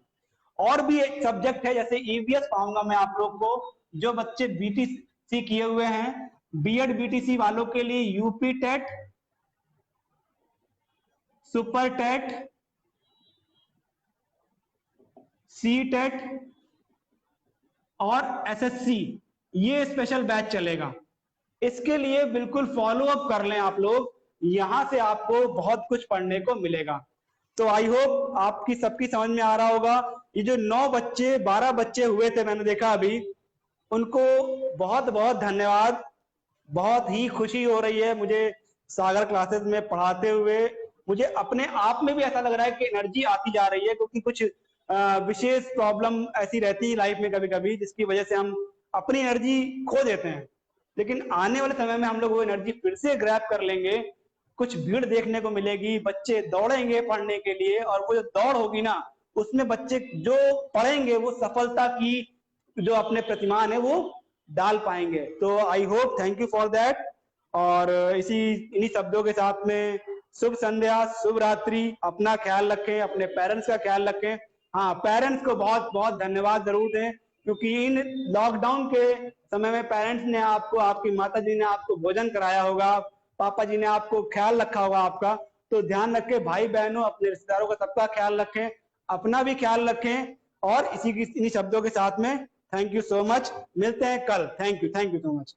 और भी एक सब्जेक्ट है, जैसे ईवीएस पाऊंगा मैं आप लोग को, जो बच्चे बीटीसी किए हुए हैं, बीएड बीटीसी वालों के लिए UP TET, super TET, C TET और एसएससी, ये स्पेशल बैच चलेगा। इसके लिए बिल्कुल फॉलो अप कर लें आप लोग, यहां से आपको बहुत कुछ पढ़ने को मिलेगा। तो आई होप आपकी सबकी समझ में आ रहा होगा। ये जो 9 बच्चे 12 बच्चे हुए थे मैंने देखा अभी, उनको बहुत बहुत धन्यवाद। बहुत ही खुशी हो रही है मुझे सागर क्लासेस में पढ़ाते हुए। मुझे अपने आप में भी ऐसा लग रहा है कि एनर्जी आती जा रही है, क्योंकि कुछ विशेष प्रॉब्लम ऐसी रहती है लाइफ में कभी कभी, जिसकी वजह से हम अपनी एनर्जी खो देते हैं। लेकिन आने वाले समय में हम लोग वो एनर्जी फिर से ग्रैब कर लेंगे, कुछ भीड़ देखने को मिलेगी, बच्चे दौड़ेंगे पढ़ने के लिए, और वो जो दौड़ होगी ना, उसमें बच्चे जो पढ़ेंगे वो सफलता की जो अपने प्रतिमान है वो डाल पाएंगे। तो I hope, thank you for that. और इन्हीं शब्दों के साथ में शुभ संध्या, शुभ रात्रि, अपना ख्याल रखें, अपने पेरेंट्स का ख्याल रखें। हाँ, पेरेंट्स को बहुत बहुत धन्यवाद जरूर दें, क्योंकि इन लॉकडाउन के समय में पेरेंट्स ने आपको, आपकी माता जी ने आपको भोजन कराया होगा, पापा जी ने आपको ख्याल रखा होगा आपका। तो ध्यान रखें भाई बहनों, अपने रिश्तेदारों का सबका ख्याल रखें, अपना भी ख्याल रखें। और इन्हीं शब्दों के साथ में थैंक यू सो मच, मिलते हैं कल। Thank you so much.